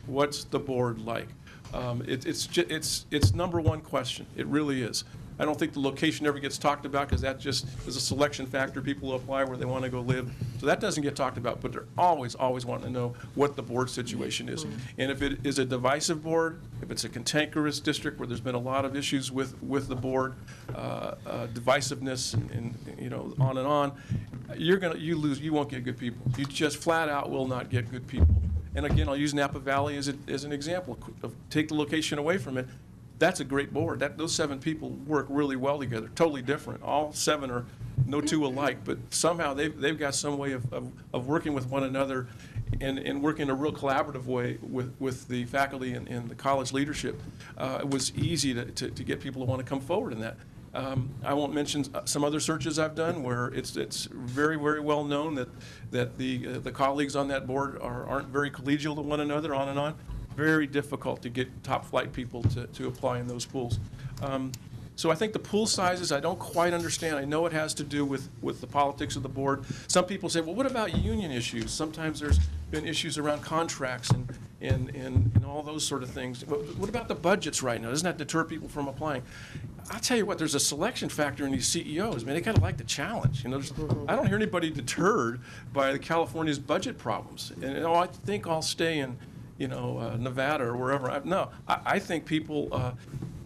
Speaker 5: What's the board like? It's number one question. It really is. I don't think the location ever gets talked about because that just is a selection factor. People apply where they want to go live. So that doesn't get talked about, but they're always wanting to know what the board situation is. And if it is a divisive board, if it's a cantankerous district where there's been a lot of issues with the board, divisiveness and on and on, you lose. You won't get good people. You just flat out will not get good people. And again, I'll use Napa Valley as an example. Take the location away from it. That's a great board. Those 7 people work really well together, totally different. All 7 are no two alike, but somehow they've got some way of working with one another and working in a real collaborative way with the faculty and the college leadership. It was easy to get people to want to come forward in that. I won't mention some other searches I've done where it's very, very well known that the colleagues on that board aren't very collegial to one another, on and on. Very difficult to get top flight people to apply in those pools. So I think the pool sizes, I don't quite understand. I know it has to do with the politics of the board. Some people say, well, what about union issues? Sometimes there's been issues around contracts and all those sort of things. What about the budgets right now? Doesn't that deter people from applying? I'll tell you what, there's a selection factor in these CEOs. Man, they kind of like the challenge. I don't hear anybody deterred by California's budget problems. And I think I'll stay in Nevada or wherever. No, I think people,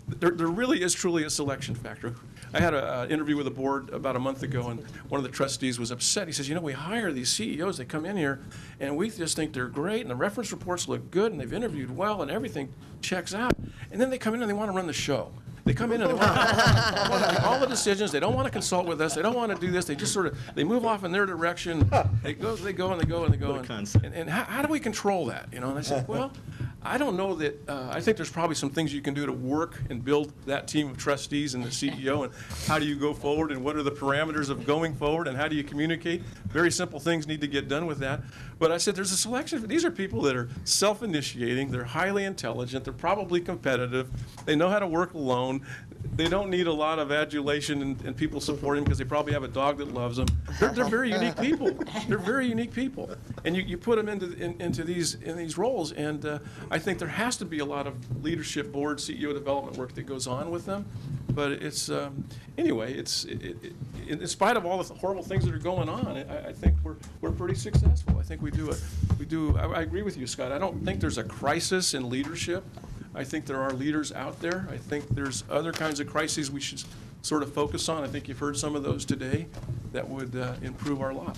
Speaker 5: there really is truly a selection factor. I had an interview with a board about a month ago, and one of the trustees was upset. He says, we hire these CEOs, they come in here, and we just think they're great, and the reference reports look good, and they've interviewed well, and everything checks out. And then they come in and they want to run the show. They come in and they want to make all the decisions. They don't want to consult with us. They don't want to do this. They just they move off in their direction. They go. And how do we control that? And I said, well, I don't know that. I think there's probably some things you can do to work and build that team of trustees and the CEO. And how do you go forward? And what are the parameters of going forward? And how do you communicate? Very simple things need to get done with that. But I said there's a selection. These are people that are self-initiating. They're highly intelligent. They're probably competitive. They know how to work alone. They don't need a lot of adulation and people supporting them because they probably have a dog that loves them. They're very unique people. They're very unique people. And you put them into these roles, and I think there has to be a lot of leadership, board, CEO development work that goes on with them. But it's anyway. In spite of all the horrible things that are going on, I think we're pretty successful. I think we do. I agree with you, Scott. I don't think there's a crisis in leadership. I think there are leaders out there. I think there's other kinds of crises we should sort of focus on. I think you've heard some of those today that would improve our lot.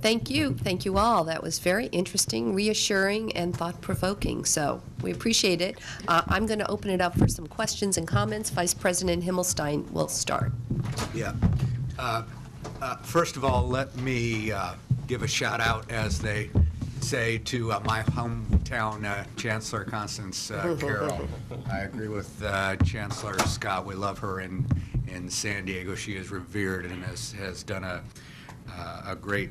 Speaker 1: Thank you. Thank you all. That was very interesting, reassuring, and thought-provoking. So we appreciate it. I'm going to open it up for some questions and comments. Vice President Himmelstein will start.
Speaker 6: Yeah. First of all, let me give a shout out, as they say, to my hometown Chancellor Constance Carol. I agree with Chancellor Scott. We love her in San Diego. She is revered and has done a great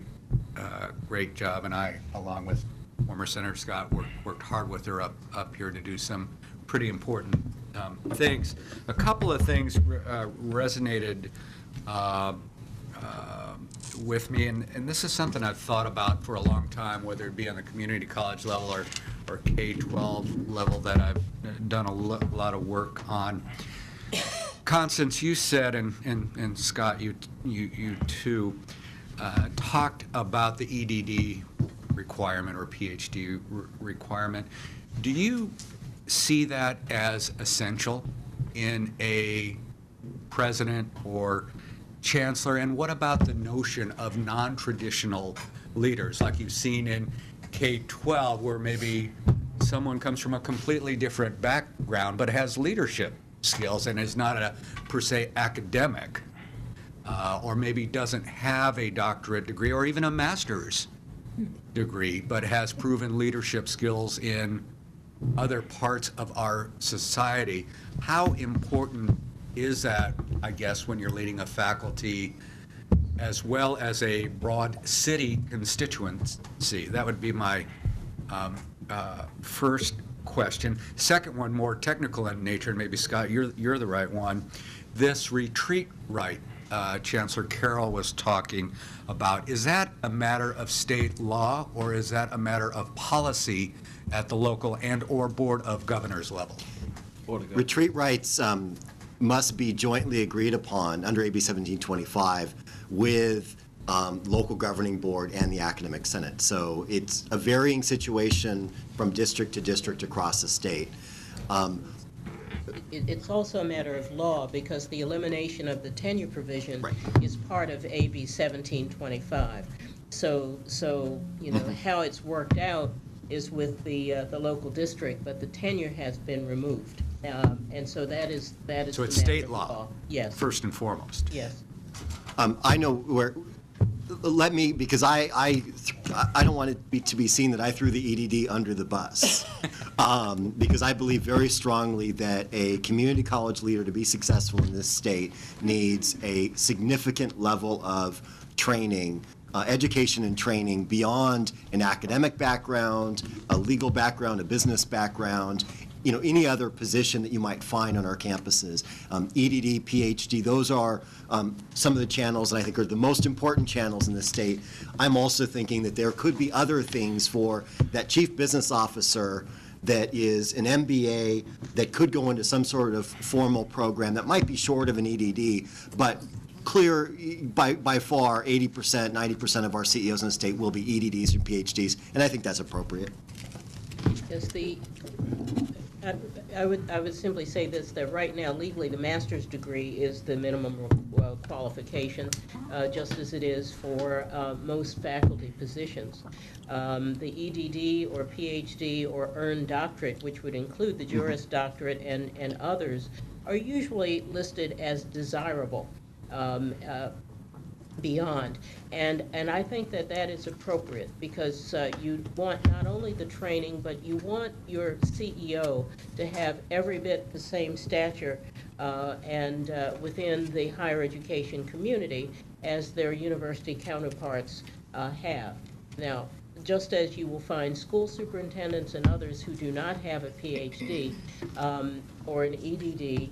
Speaker 6: job. And I, along with former Senator Scott, worked hard with her up here to do some pretty important things. A couple of things resonated with me, and this is something I've thought about for a long time, whether it be on the community college level or K-12 level that I've done a lot of work on. Constance, you said, and Scott, you too, talked about the EDD requirement or PhD requirement. Do you see that as essential in a president or chancellor? And what about the notion of non-traditional leaders, like you've seen in K-12, where maybe someone comes from a completely different background but has leadership skills and is not a per se academic, or maybe doesn't have a doctorate degree or even a master's degree, but has proven leadership skills in other parts of our society? How important is that, I guess, when you're leading a faculty as well as a broad city constituency? That would be my first question. Second one, more technical in nature, and maybe Scott, you're the right one. This retreat right Chancellor Carol was talking about, is that a matter of state law, or is that a matter of policy at the local and or Board of Governors level?
Speaker 3: Retreat rights must be jointly agreed upon under AB 1725 with local governing board and the academic senate. So it's a varying situation from district to district across the state.
Speaker 4: It's also a matter of law, because the elimination of the tenure provision is part of AB 1725. So you know, how it's worked out is with the local district, but the tenure has been removed. And so that is
Speaker 6: So
Speaker 4: the
Speaker 6: it's
Speaker 4: matter
Speaker 6: state
Speaker 4: of
Speaker 6: law,
Speaker 4: Yes.
Speaker 6: first and foremost.
Speaker 4: Yes.
Speaker 3: I know where. Let me, because I don't want it to be seen that I threw the EDD under the bus, because I believe very strongly that a community college leader, to be successful in this state, needs a significant level of training, education and training beyond an academic background, a legal background, a business background, you know, any other position that you might find on our campuses. EDD, PhD, those are some of the channels that I think are the most important channels in the state. I'm also thinking that there could be other things for that chief business officer that is an MBA that could go into some sort of formal program that might be short of an EDD, but clear by far 80%, 90% of our CEOs in the state will be EDDs and PhDs, and I think that's appropriate.
Speaker 4: Yes, I would simply say this, that right now legally the master's degree is the minimum qualification, just as it is for most faculty positions. The EDD or PhD or earned doctorate, which would include the Juris Doctorate and others, are usually listed as desirable beyond. And I think that is appropriate, because you want not only the training, but you want your CEO to have every bit the same stature and within the higher education community as their university counterparts have. Now, just as you will find school superintendents and others who do not have a PhD or an EDD,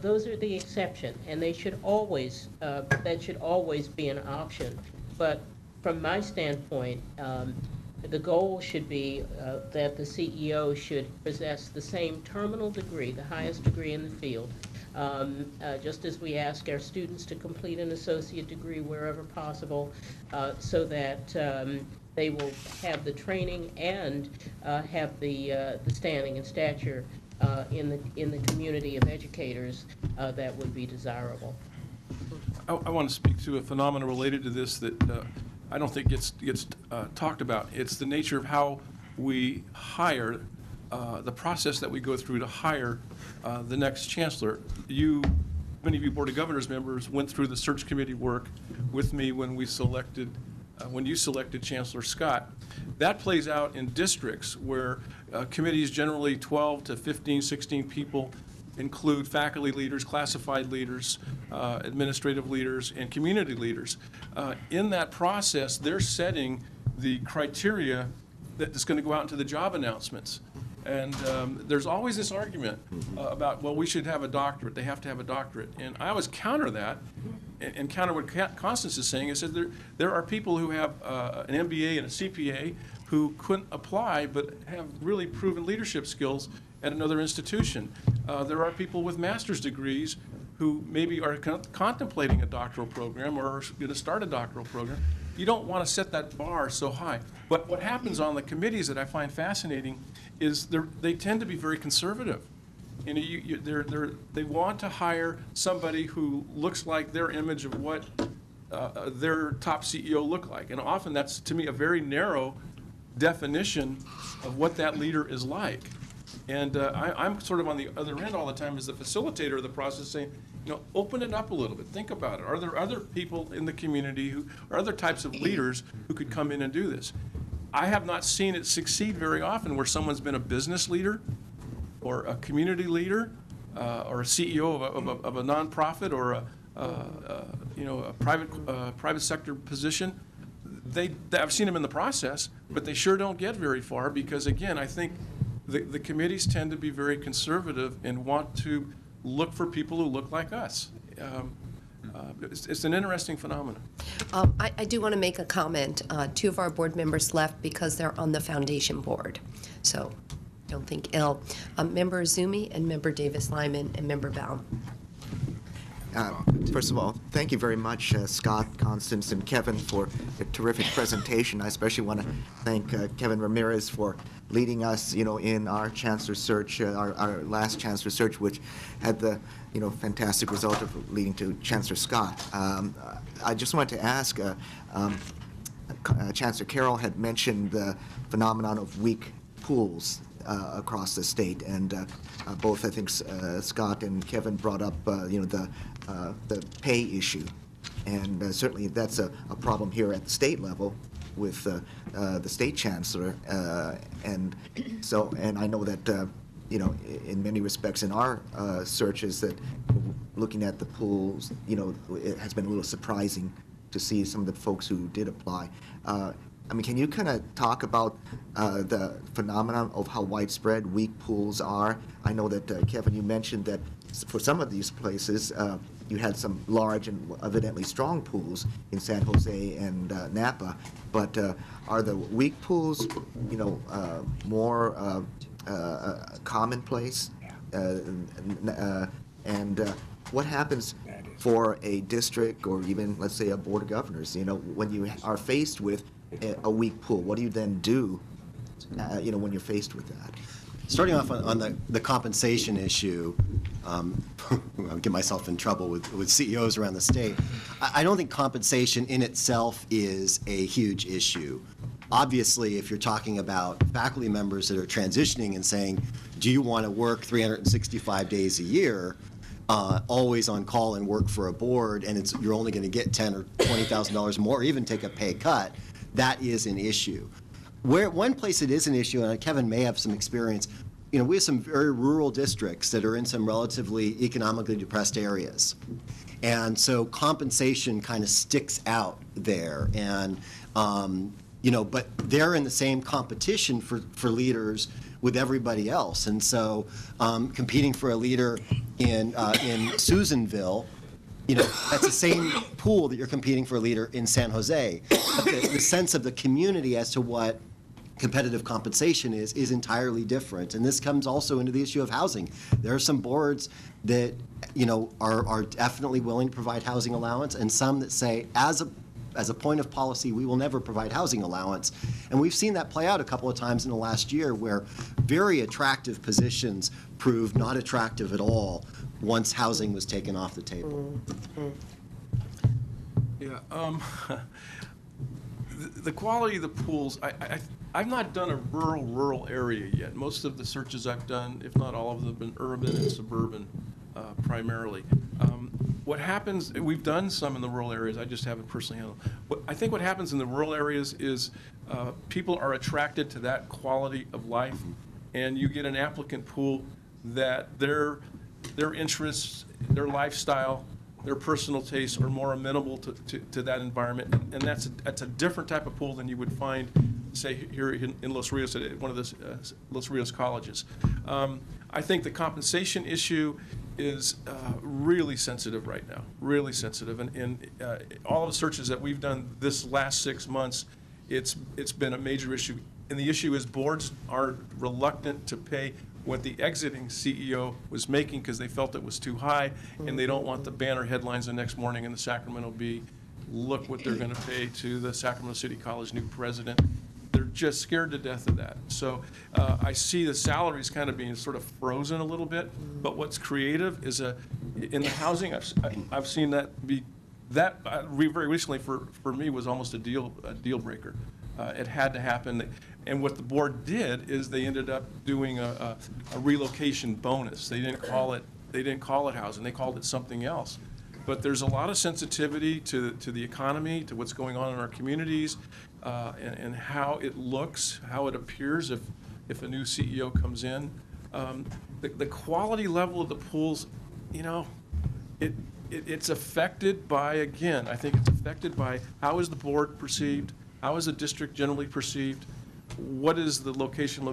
Speaker 4: those are the exception, and they should always, that should always be an option. But from my standpoint, the goal should be that the CEO should possess the same terminal degree, the highest degree in the field, just as we ask our students to complete an associate degree wherever possible, so that they will have the training and have the standing and stature in the community of educators that would be desirable.
Speaker 5: I want to speak to a phenomenon related to this that I don't think gets talked about. It's the nature of how we hire, the process that we go through to hire the next chancellor. Many of you Board of Governors members went through the search committee work with me when we selected, when you selected Chancellor Scott. That plays out in districts where committees, generally 12 to 15, 16 people, include faculty leaders, classified leaders, administrative leaders, and community leaders. In that process, they're setting the criteria that's going to go out into the job announcements. And there's always this argument about, well, we should have a doctorate. They have to have a doctorate. And I always counter that and counter what Constance is saying. Is that there are people who have an MBA and a CPA who couldn't apply but have really proven leadership skills at another institution. There are people with master's degrees who maybe are contemplating a doctoral program or are going to start a doctoral program. You don't want to set that bar so high. But what happens on the committees that I find fascinating is they tend to be very conservative. You know, they want to hire somebody who looks like their image of what their top CEO look like. And often that's, to me, a very narrow definition of what that leader is like. And I'm sort of on the other end all the time as the facilitator of the process saying, you know, open it up a little bit. Think about it. Are there other people in the community who are other types of leaders who could come in and do this? I have not seen it succeed very often where someone's been a business leader or a community leader or a CEO of a nonprofit or a private sector position. I've seen them in the process, but they sure don't get very far because, again, I think the committees tend to be very conservative and want to look for people who look like us. It's an interesting phenomenon.
Speaker 1: I do want to make a comment. Two of our board members left because they're on the foundation board. So don't think ill. Member Zumi and Member Davis-Lyman and Member Baum.
Speaker 7: First of all, thank you very much, Scott, Constance, and Kevin, for a terrific presentation. I especially want to thank Kevin Ramirez for leading us, in our Chancellor search, our last Chancellor search, which had the, fantastic result of leading to Chancellor Scott. I just wanted to ask, Chancellor Carol had mentioned the phenomenon of weak pools across the state, and both, I think, Scott and Kevin brought up, the pay issue, and certainly that's a problem here at the state level with the state chancellor, and I know that in many respects in our searches that looking at the pools, it has been a little surprising to see some of the folks who did apply. Can you kind of talk about the phenomenon of how widespread weak pools are? I know that, Kevin, you mentioned that for some of these places, you had some large and evidently strong pools in San Jose and Napa, but are the weak pools, more commonplace? And what happens for a district or even, let's say, a board of governors, when you are faced with a weak pool? What do you then do, when you're faced with that?
Speaker 3: Starting off on the compensation issue, I'll get myself in trouble with CEOs around the state. I don't think compensation in itself is a huge issue. Obviously, if you're talking about faculty members that are transitioning and saying, do you want to work 365 days a year, always on call and work for a board, and you're only going to get $10,000 or $20,000 more, or even take a pay cut, that is an issue. One place it is an issue, and Kevin may have some experience, we have some very rural districts that are in some relatively economically depressed areas. And so compensation kind of sticks out there. And, but they're in the same competition for leaders with everybody else. And so competing for a leader in Susanville, that's the same pool that you're competing for a leader in San Jose. But the sense of the community as to what competitive compensation is entirely different. And this comes also into the issue of housing. There are some boards that, are definitely willing to provide housing allowance, and some that say, as a point of policy, we will never provide housing allowance. And we've seen that play out a couple of times in the last year where very attractive positions proved not attractive at all once housing was taken off the table.
Speaker 5: Yeah, the quality of the pools, I've not done a rural area yet. Most of the searches I've done, if not all of them, have been urban and suburban primarily. What happens, we've done some in the rural areas, I just haven't personally handled. I think what happens in the rural areas is people are attracted to that quality of life, and you get an applicant pool that their interests, their lifestyle, their personal tastes are more amenable to that environment, and that's a different type of pool than you would find, say, here in Los Rios at one of the Los Rios colleges. I think the compensation issue is really sensitive right now, really sensitive, and all of the searches that we've done this last 6 months, it's been a major issue. And the issue is boards are reluctant to pay what the exiting CEO was making because they felt it was too high, and they don't want the banner headlines the next morning in the Sacramento Bee, look what they're going to pay to the Sacramento City College new president. They're just scared to death of that. So I see the salaries kind of being sort of frozen a little bit, but what's creative is in the housing, I've seen that be, very recently for me was almost a deal breaker. It had to happen. And what the board did is they ended up doing a relocation bonus. They didn't call it housing. They called it something else. But there's a lot of sensitivity to the economy, to what's going on in our communities, and how it looks, how it appears if a new CEO comes in. The quality level of the pools, you know, it's affected by, again, I think it's affected by how is the board perceived, how is the district generally perceived, what is the location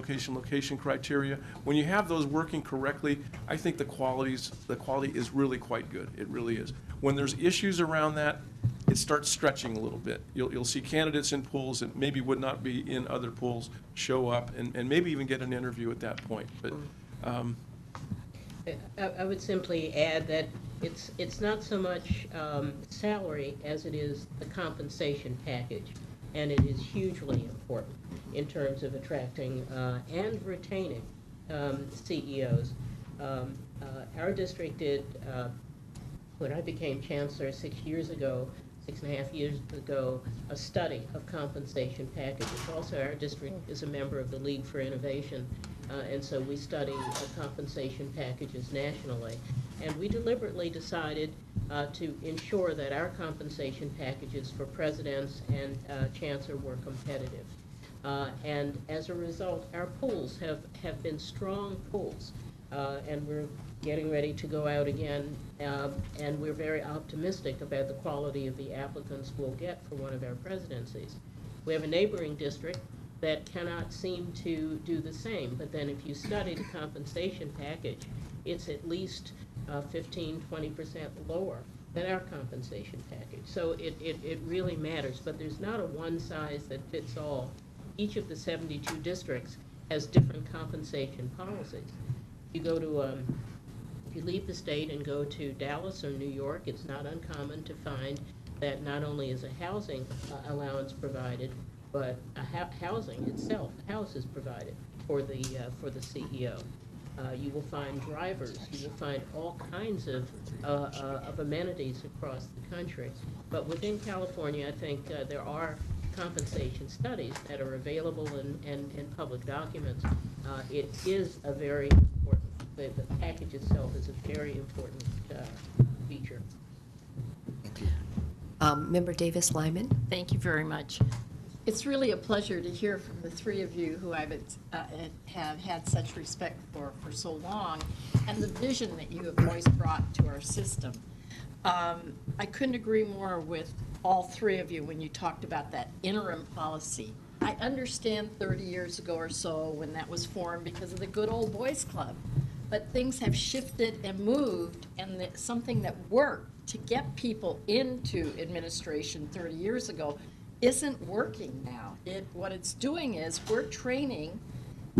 Speaker 5: criteria. When you have those working correctly, I think the quality is really quite good. It really is. When there's issues around that, it starts stretching a little bit. You'll see candidates in pools that maybe would not be in other pools show up and maybe even get an interview at that point. But
Speaker 4: I would simply add that it's not so much salary as it is the compensation package, and it is hugely important in terms of attracting and retaining CEOs. Our district did, when I became chancellor 6 years ago, 6.5 years ago, a study of compensation packages. Also, our district is a member of the League for Innovation, and so we study compensation packages nationally. And we deliberately decided to ensure that our compensation packages for presidents and chancellor were competitive. And as a result, our pools have been strong pools, and we're getting ready to go out again, and we're very optimistic about the quality of the applicants we'll get for one of our presidencies. We have a neighboring district that cannot seem to do the same, but then if you study the compensation package, it's at least 15-20% lower than our compensation package. So it really matters, but there's not a one size that fits all. Each of the 72 districts has different compensation policies. You go to, if you leave the state and go to Dallas or New York, it's not uncommon to find that not only is a housing allowance provided, but a housing itself, the house is provided for the CEO. You will find drivers. You will find all kinds of amenities across the country. But within California, I think there are compensation studies that are available in public documents. It is a very important, the package itself is a very important feature.
Speaker 1: Member Davis Lyman.
Speaker 8: Thank you very much. It's really a pleasure to hear from the three of you who I've have had such respect for so long, and the vision that you have always brought to our system. I couldn't agree more with all three of you when you talked about that interim policy. I understand 30 years ago or so when that was formed because of the good old boys club, but things have shifted and moved, and something that worked to get people into administration 30 years ago isn't working now. What it's doing is we're training,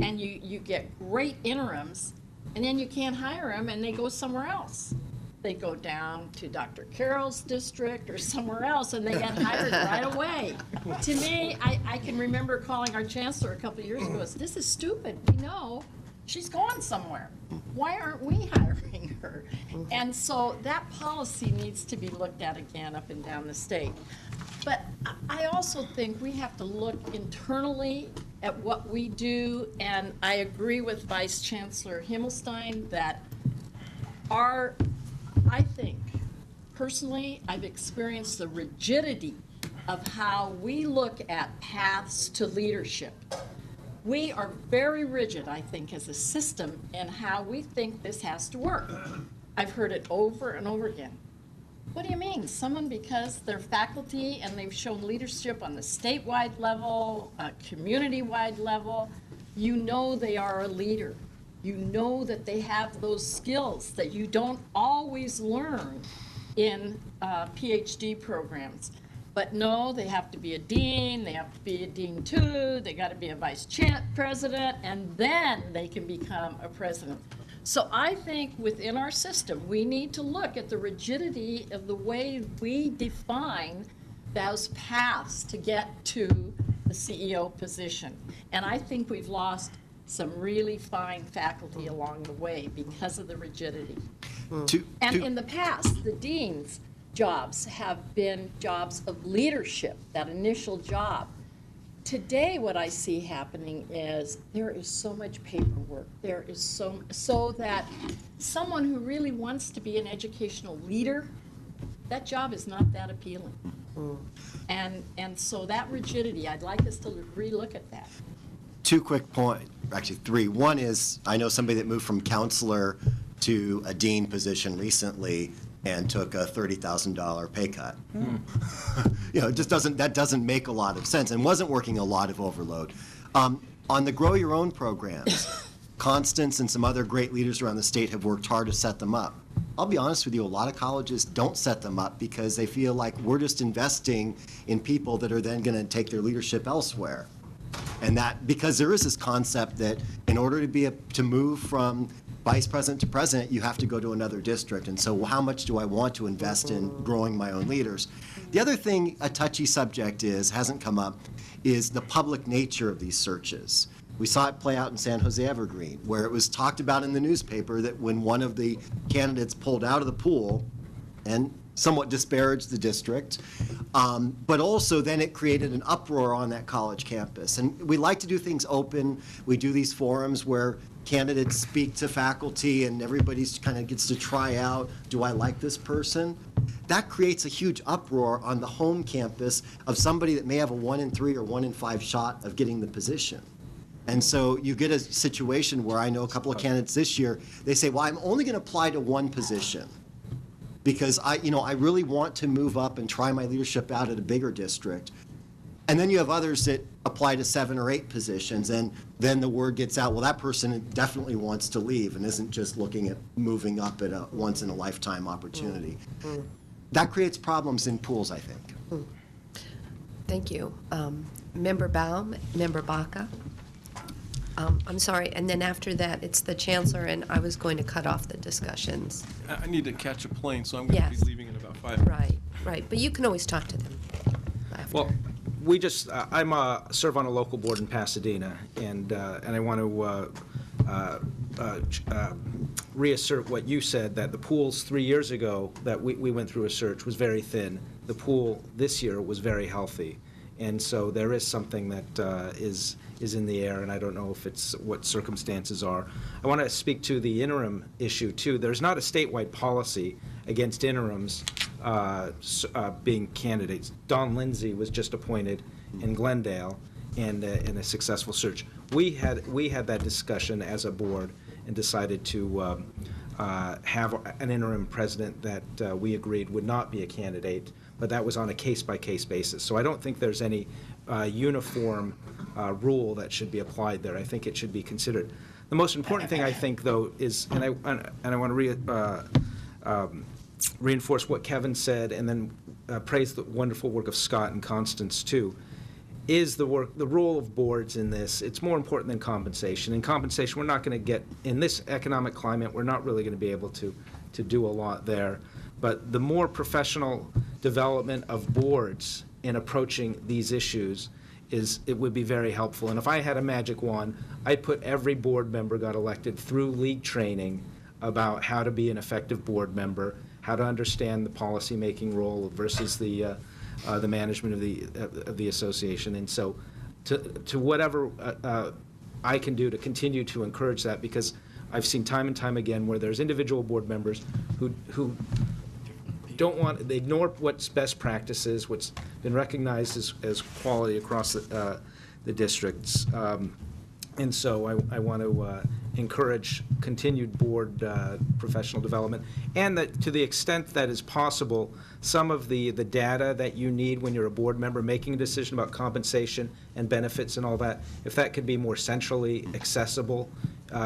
Speaker 8: and you get great interims, and then you can't hire them, and they go somewhere else. They go down to Dr. Carol's district or somewhere else, and they get hired right away. To me, I can remember calling our chancellor a couple of years ago. This is stupid. We know she's going somewhere. Why aren't we hiring her? And so that policy needs to be looked at again up and down the state. But I also think we have to look internally at what we do, and I agree with Vice Chancellor Himmelstein that I think, personally, I've experienced the rigidity of how we look at paths to leadership. We are very rigid, I think, as a system in how we think this has to work. I've heard it over and over again. What do you mean? Someone, because they're faculty and they've shown leadership on the statewide level, community-wide level, you know they are a leader. You know that they have those skills that you don't always learn in PhD programs. But no, they have to be a dean, they have to be a dean too, they got to be a vice president, and then they can become a president. So I think within our system, we need to look at the rigidity of the way we define those paths to get to the CEO position. And I think we've lost some really fine faculty along the way because of the rigidity. And in the past, the dean's jobs have been jobs of leadership, that initial job. Today, what I see happening is there is so much paperwork. There is so that someone who really wants to be an educational leader, that job is not that appealing. And so that rigidity, I'd like us to relook at that.
Speaker 3: 2 quick points, actually 3. One is, I know somebody that moved from counselor to a dean position recently and took a $30,000 pay cut. You know, it just doesn't make a lot of sense, and wasn't working a lot of overload. On the Grow Your Own programs, Constance and some other great leaders around the state have worked hard to set them up. I'll be honest with you, a lot of colleges don't set them up because they feel like we're just investing in people that are then going to take their leadership elsewhere. And that, because there is this concept that in order to move from vice president to president, you have to go to another district. And so how much do I want to invest in growing my own leaders? The other thing, a touchy subject hasn't come up, is the public nature of these searches. We saw it play out in San Jose Evergreen, where it was talked about in the newspaper that when one of the candidates pulled out of the pool and somewhat disparaged the district, but also then it created an uproar on that college campus. And we like to do things open. We do these forums where candidates speak to faculty and everybody kind of gets to try out, do I like this person? That creates a huge uproar on the home campus of somebody that may have a 1 in 3 or 1 in 5 shot of getting the position. And so you get a situation where I know a couple of candidates this year, they say, well, I'm only going to apply to one position because I really want to move up and try my leadership out at a bigger district. And then you have others that apply to 7 or 8 positions, and then the word gets out, well, that person definitely wants to leave and isn't just looking at moving up at a once-in-a-lifetime opportunity. That creates problems in pools, I think.
Speaker 1: Thank you. Member Baum, Member Baca. I'm sorry, and then after that, it's the Chancellor, and I was going to cut off the discussions.
Speaker 5: I need to catch a plane, so I'm going to
Speaker 1: Yes.
Speaker 5: be leaving in about 5 minutes.
Speaker 1: Right, but you can always talk to them after.
Speaker 9: Well, I'm serve on a local board in Pasadena, and I want to reassert what you said, that the pools 3 years ago that we went through a search was very thin. The pool this year was very healthy, and so there is something that is in the air, and I don't know if it's what circumstances are. I want to speak to the interim issue too. There's not a statewide policy against interims being candidates. Don Lindsay was just appointed in Glendale, and in a successful search. We had that discussion as a board and decided to have an interim president that we agreed would not be a candidate, but that was on a case-by-case basis. So I don't think there's any uniform rule that should be applied there. I think it should be considered. The most important thing, I think, though, is, and I want to reinforce what Kevin said, and then praise the wonderful work of Scott and Constance too, is the role of boards in this. It's more important than compensation. In compensation, we're not going to get, in this economic climate, we're not really going to be able to do a lot there. But the more professional development of boards in approaching these issues it would be very helpful. And if I had a magic wand, I'd put every board member got elected through league training about how to be an effective board member, how to understand the policy-making role versus the management of the association. And so to whatever I can do to continue to encourage that, because I've seen time and time again where there's individual board members who they ignore what's best practices, what's been recognized as quality across the districts. And so I want to encourage continued board professional development, and that to the extent that is possible, some of the data that you need when you're a board member making a decision about compensation and benefits and all that, if that could be more centrally accessible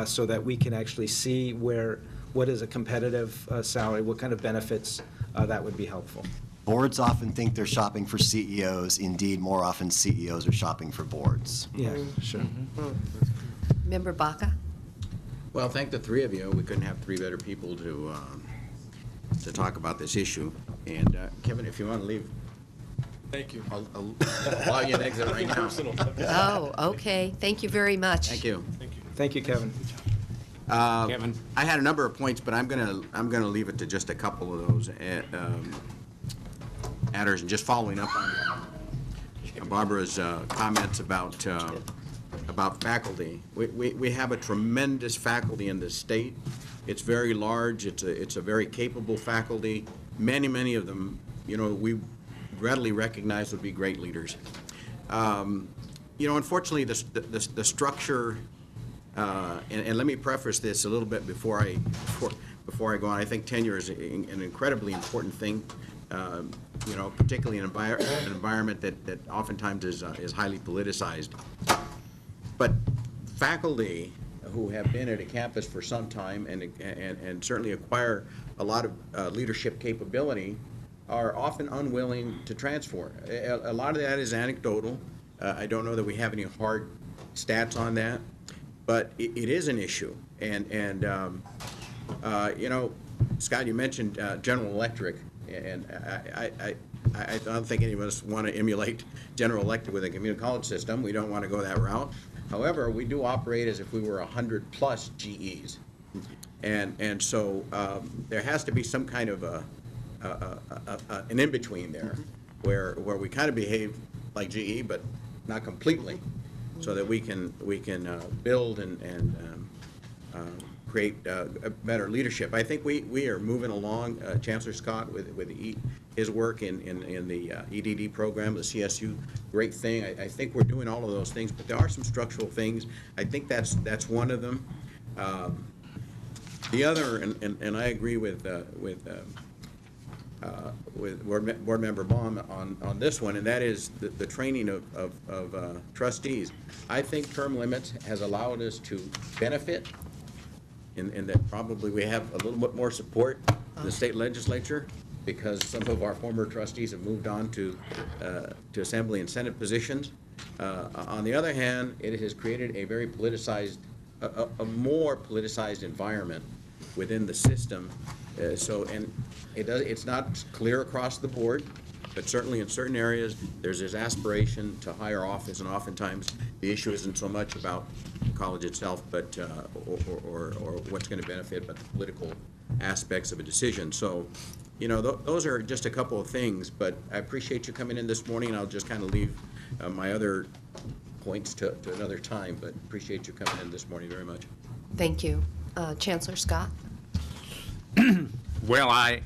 Speaker 9: so that we can actually see what is a competitive salary, what kind of benefits, that would be helpful.
Speaker 3: Boards often think they're shopping for CEOs. Indeed, more often CEOs are shopping for boards.
Speaker 9: Yeah, sure.
Speaker 1: Member Baca?
Speaker 10: Well, thank the three of you. We couldn't have three better people to talk about this issue. And Kevin, if you want to leave,
Speaker 5: Thank you.
Speaker 10: I'll allow you an exit right now.
Speaker 1: Oh, okay. Thank you very much.
Speaker 10: Thank you.
Speaker 9: Thank you, Kevin.
Speaker 2: Kevin?
Speaker 10: I had a number of points, but I'm gonna leave it to just a couple of those adders, and just following up on Barbara's comments about faculty. We have a tremendous faculty in this state. It's very large. It's a very capable faculty. Many of them, we readily recognize would be great leaders. Unfortunately, the structure. And let me preface this a little bit before I go on. I think tenure is an incredibly important thing, particularly in an environment that oftentimes is highly politicized. But faculty who have been at a campus for some time and certainly acquire a lot of leadership capability are often unwilling to transfer. A lot of that is anecdotal. I don't know that we have any hard stats on that. But it is an issue, and Scott, you mentioned General Electric, and I don't think any of us want to emulate General Electric with a community college system. We don't want to go that route. However, we do operate as if we were 100+ GEs, and so there has to be some kind of an in-between there, where we kind of behave like GE, but not completely, so that we can build and create a better leadership. I think we are moving along, Chancellor Scott, with his work in the EDD program, the CSU, great thing. I think we're doing all of those things, but there are some structural things. I think that's one of them. The other, and I agree with Board Member Baum on this one, and that is the training of trustees. I think term limits has allowed us to benefit in that probably we have a little bit more support in the state legislature because some of our former trustees have moved on to Assembly and Senate positions. On the other hand, it has created a very politicized, a more politicized environment within the system. It's not clear across the board, but certainly in certain areas, there's this aspiration to higher office, and oftentimes the issue isn't so much about the college itself, but or what's going to benefit, but the political aspects of a decision. So, those are just a couple of things. But I appreciate you coming in this morning. I'll just kind of leave my other points to another time, but appreciate you coming in this morning very much.
Speaker 1: Thank you. Chancellor Scott?
Speaker 2: Well, I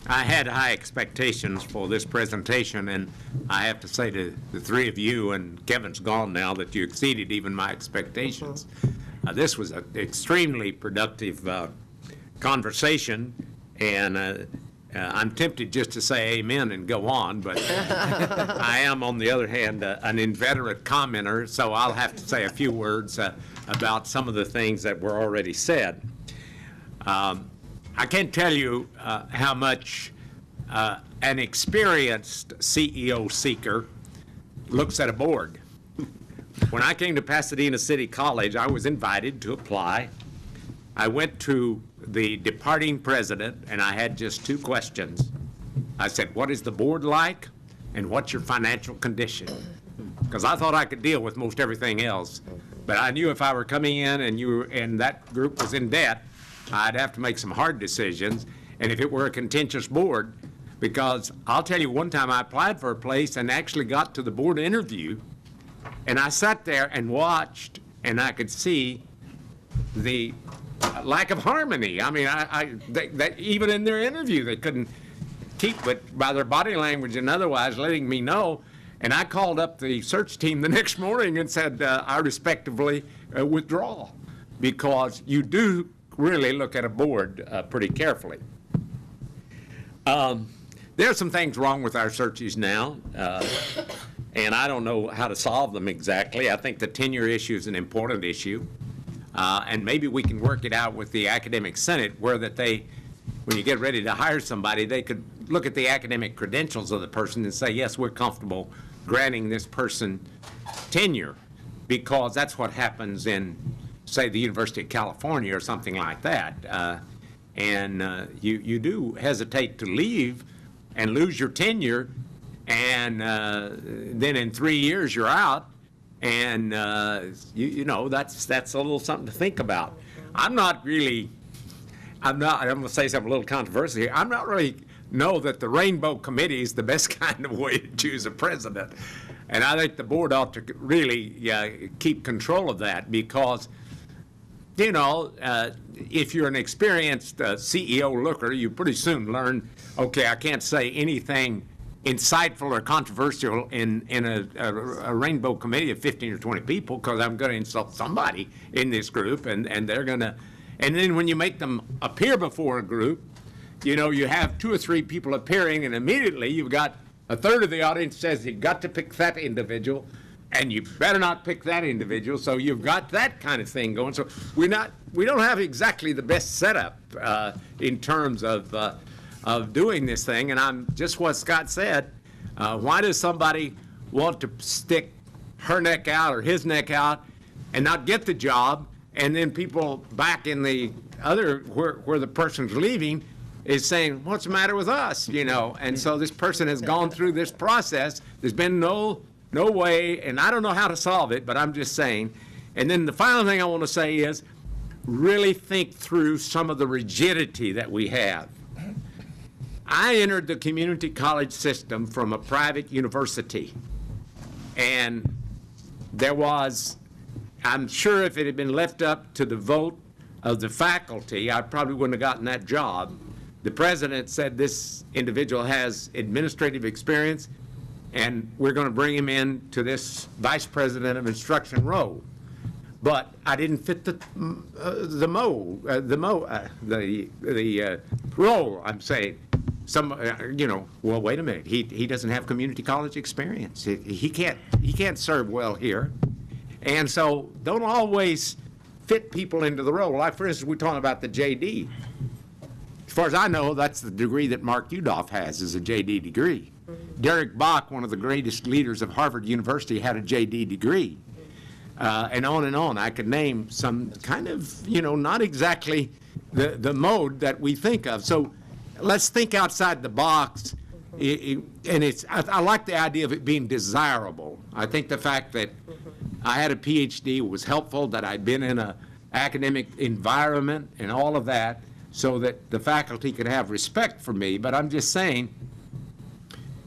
Speaker 2: had high expectations for this presentation, and I have to say to the three of you, and Kevin's gone now, that you exceeded even my expectations. This was an extremely productive conversation, and I'm tempted just to say amen and go on, but I am, on the other hand, an inveterate commenter, so I'll have to say a few words about some of the things that were already said. I can't tell you how much an experienced CEO seeker looks at a board. When I came to Pasadena City College, I was invited to apply. I went to the departing president, and I had just two questions. I said, what is the board like, and what's your financial condition? Because I thought I could deal with most everything else. But I knew if I were coming in and that group was in debt, I'd have to make some hard decisions, and if it were a contentious board, because I'll tell you, one time I applied for a place and actually got to the board interview, and I sat there and watched, and I could see the lack of harmony. I mean, they, even in their interview, they couldn't keep it by their body language and otherwise letting me know. And I called up the search team the next morning and said, I respectively withdraw, because you do really look at a board pretty carefully. There are some things wrong with our searches now, and I don't know how to solve them exactly. I think the tenure issue is an important issue, and maybe we can work it out with the academic senate, where that when you get ready to hire somebody, they could look at the academic credentials of the person and say, yes, we're comfortable granting this person tenure, because that's what happens in, say, the University of California or something like that. You do hesitate to leave and lose your tenure, and then in 3 years you're out, and you know, that's a little something to think about. I'm going to say something a little controversial here. I'm not really know that the Rainbow Committee is the best kind of way to choose a president. And I think the board ought to really keep control of that, because, you know, if you're an experienced CEO looker, you pretty soon learn, okay, I can't say anything insightful or controversial in a Rainbow Committee of 15 or 20 people, because I'm going to insult somebody in this group, and they're going to. And then when you make them appear before a group, you know, you have 2 or 3 people appearing, and immediately you've got a third of the audience says you've got to pick that individual, and you better not pick that individual. So you've got that kind of thing going. So we don't have exactly the best setup in terms of doing this thing. And I'm just what Scott said. Why does somebody want to stick her neck out or his neck out and not get the job? And then people back in the other, where the person's leaving, is saying, what's the matter with us, you know? And so this person has gone through this process. There's been no way, and I don't know how to solve it, but I'm just saying. And then the final thing I want to say is, really think through some of the rigidity that we have. I entered the community college system from a private university, and there was, I'm sure if it had been left up to the vote of the faculty, I probably wouldn't have gotten that job. The president said this individual has administrative experience, and we're going to bring him in to this vice president of instruction role. But I didn't fit the role. I'm saying, you know, well, wait a minute. He doesn't have community college experience. He can't serve well here. And so don't always fit people into the role. Like, for instance, we're talking about the JD. As far as I know, that's the degree that Mark Udoff has, is a JD degree. Derek Bach, one of the greatest leaders of Harvard University, had a JD degree. And on. I could name some kind of, you know, not exactly the mode that we think of. So let's think outside the box. I like the idea of it being desirable. I think the fact that I had a PhD was helpful, that I'd been in an academic environment and all of that, so that the faculty could have respect for me. But I'm just saying,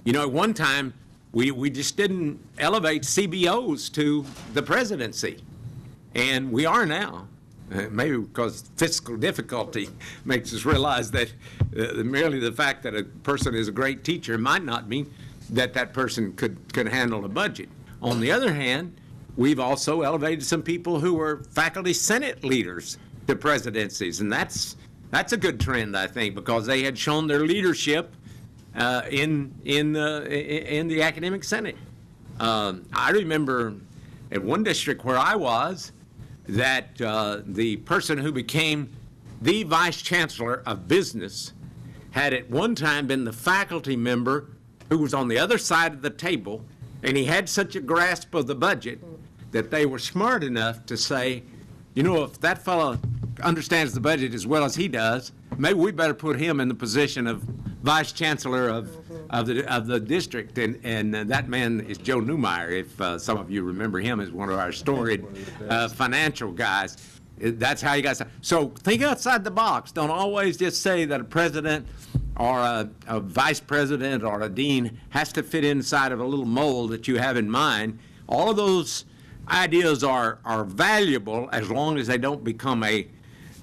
Speaker 2: you know, at one time, we just didn't elevate CBOs to the presidency. And we are now. Maybe because fiscal difficulty makes us realize that merely the fact that a person is a great teacher might not mean that that person could handle a budget. On the other hand, we've also elevated some people who were faculty senate leaders to presidencies, and that's a good trend, I think, because they had shown their leadership in the academic senate. I remember at one district where I was that the person who became the vice chancellor of business had at one time been the faculty member who was on the other side of the table, and he had such a grasp of the budget that they were smart enough to say, you know, if that fellow understands the budget as well as he does, maybe we better put him in the position of vice chancellor of the district. And that man is Joe Newmeyer, if some of you remember him as one of our storied financial guys. That's how you got started. So think outside the box. Don't always just say that a president or a vice president or a dean has to fit inside of a little mold that you have in mind. All of those ideas are valuable as long as they don't become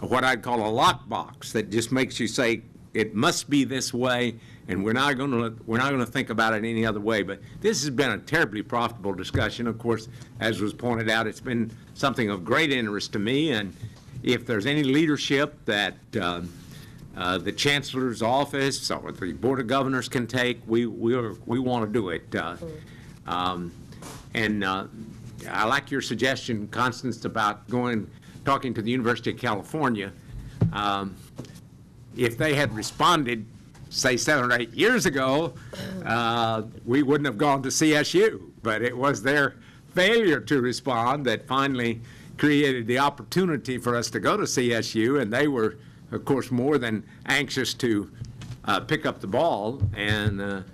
Speaker 2: what I'd call a lockbox that just makes you say it must be this way, and we're not going to think about it any other way. But this has been a terribly profitable discussion. Of course, as was pointed out, it's been something of great interest to me. And if there's any leadership that the Chancellor's office or the Board of Governors can take, we want to do it. I like your suggestion, Constance, about talking to the University of California. If they had responded say 7 or 8 years ago, we wouldn't have gone to CSU. But it was their failure to respond that finally created the opportunity for us to go to CSU, and they were, of course, more than anxious to pick up the ball. And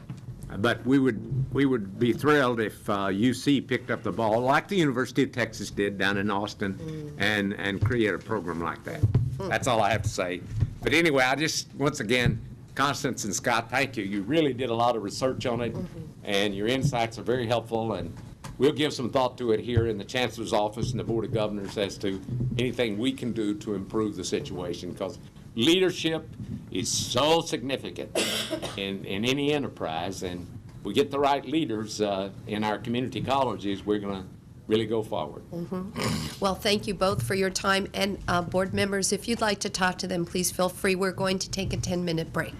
Speaker 2: but we would be thrilled if UC picked up the ball, like the University of Texas did down in Austin, and create a program like that. That's all I have to say. But anyway, I just, once again, Constance and Scott, thank you. You really did a lot of research on it, and your insights are very helpful, and we'll give some thought to it here in the Chancellor's office and the Board of Governors as to anything we can do to improve the situation, because leadership is so significant in any enterprise, and we get the right leaders in our community colleges, we're going to really go forward.
Speaker 1: Well, thank you both for your time, and board members, if you'd like to talk to them, please feel free. We're going to take a 10-minute break.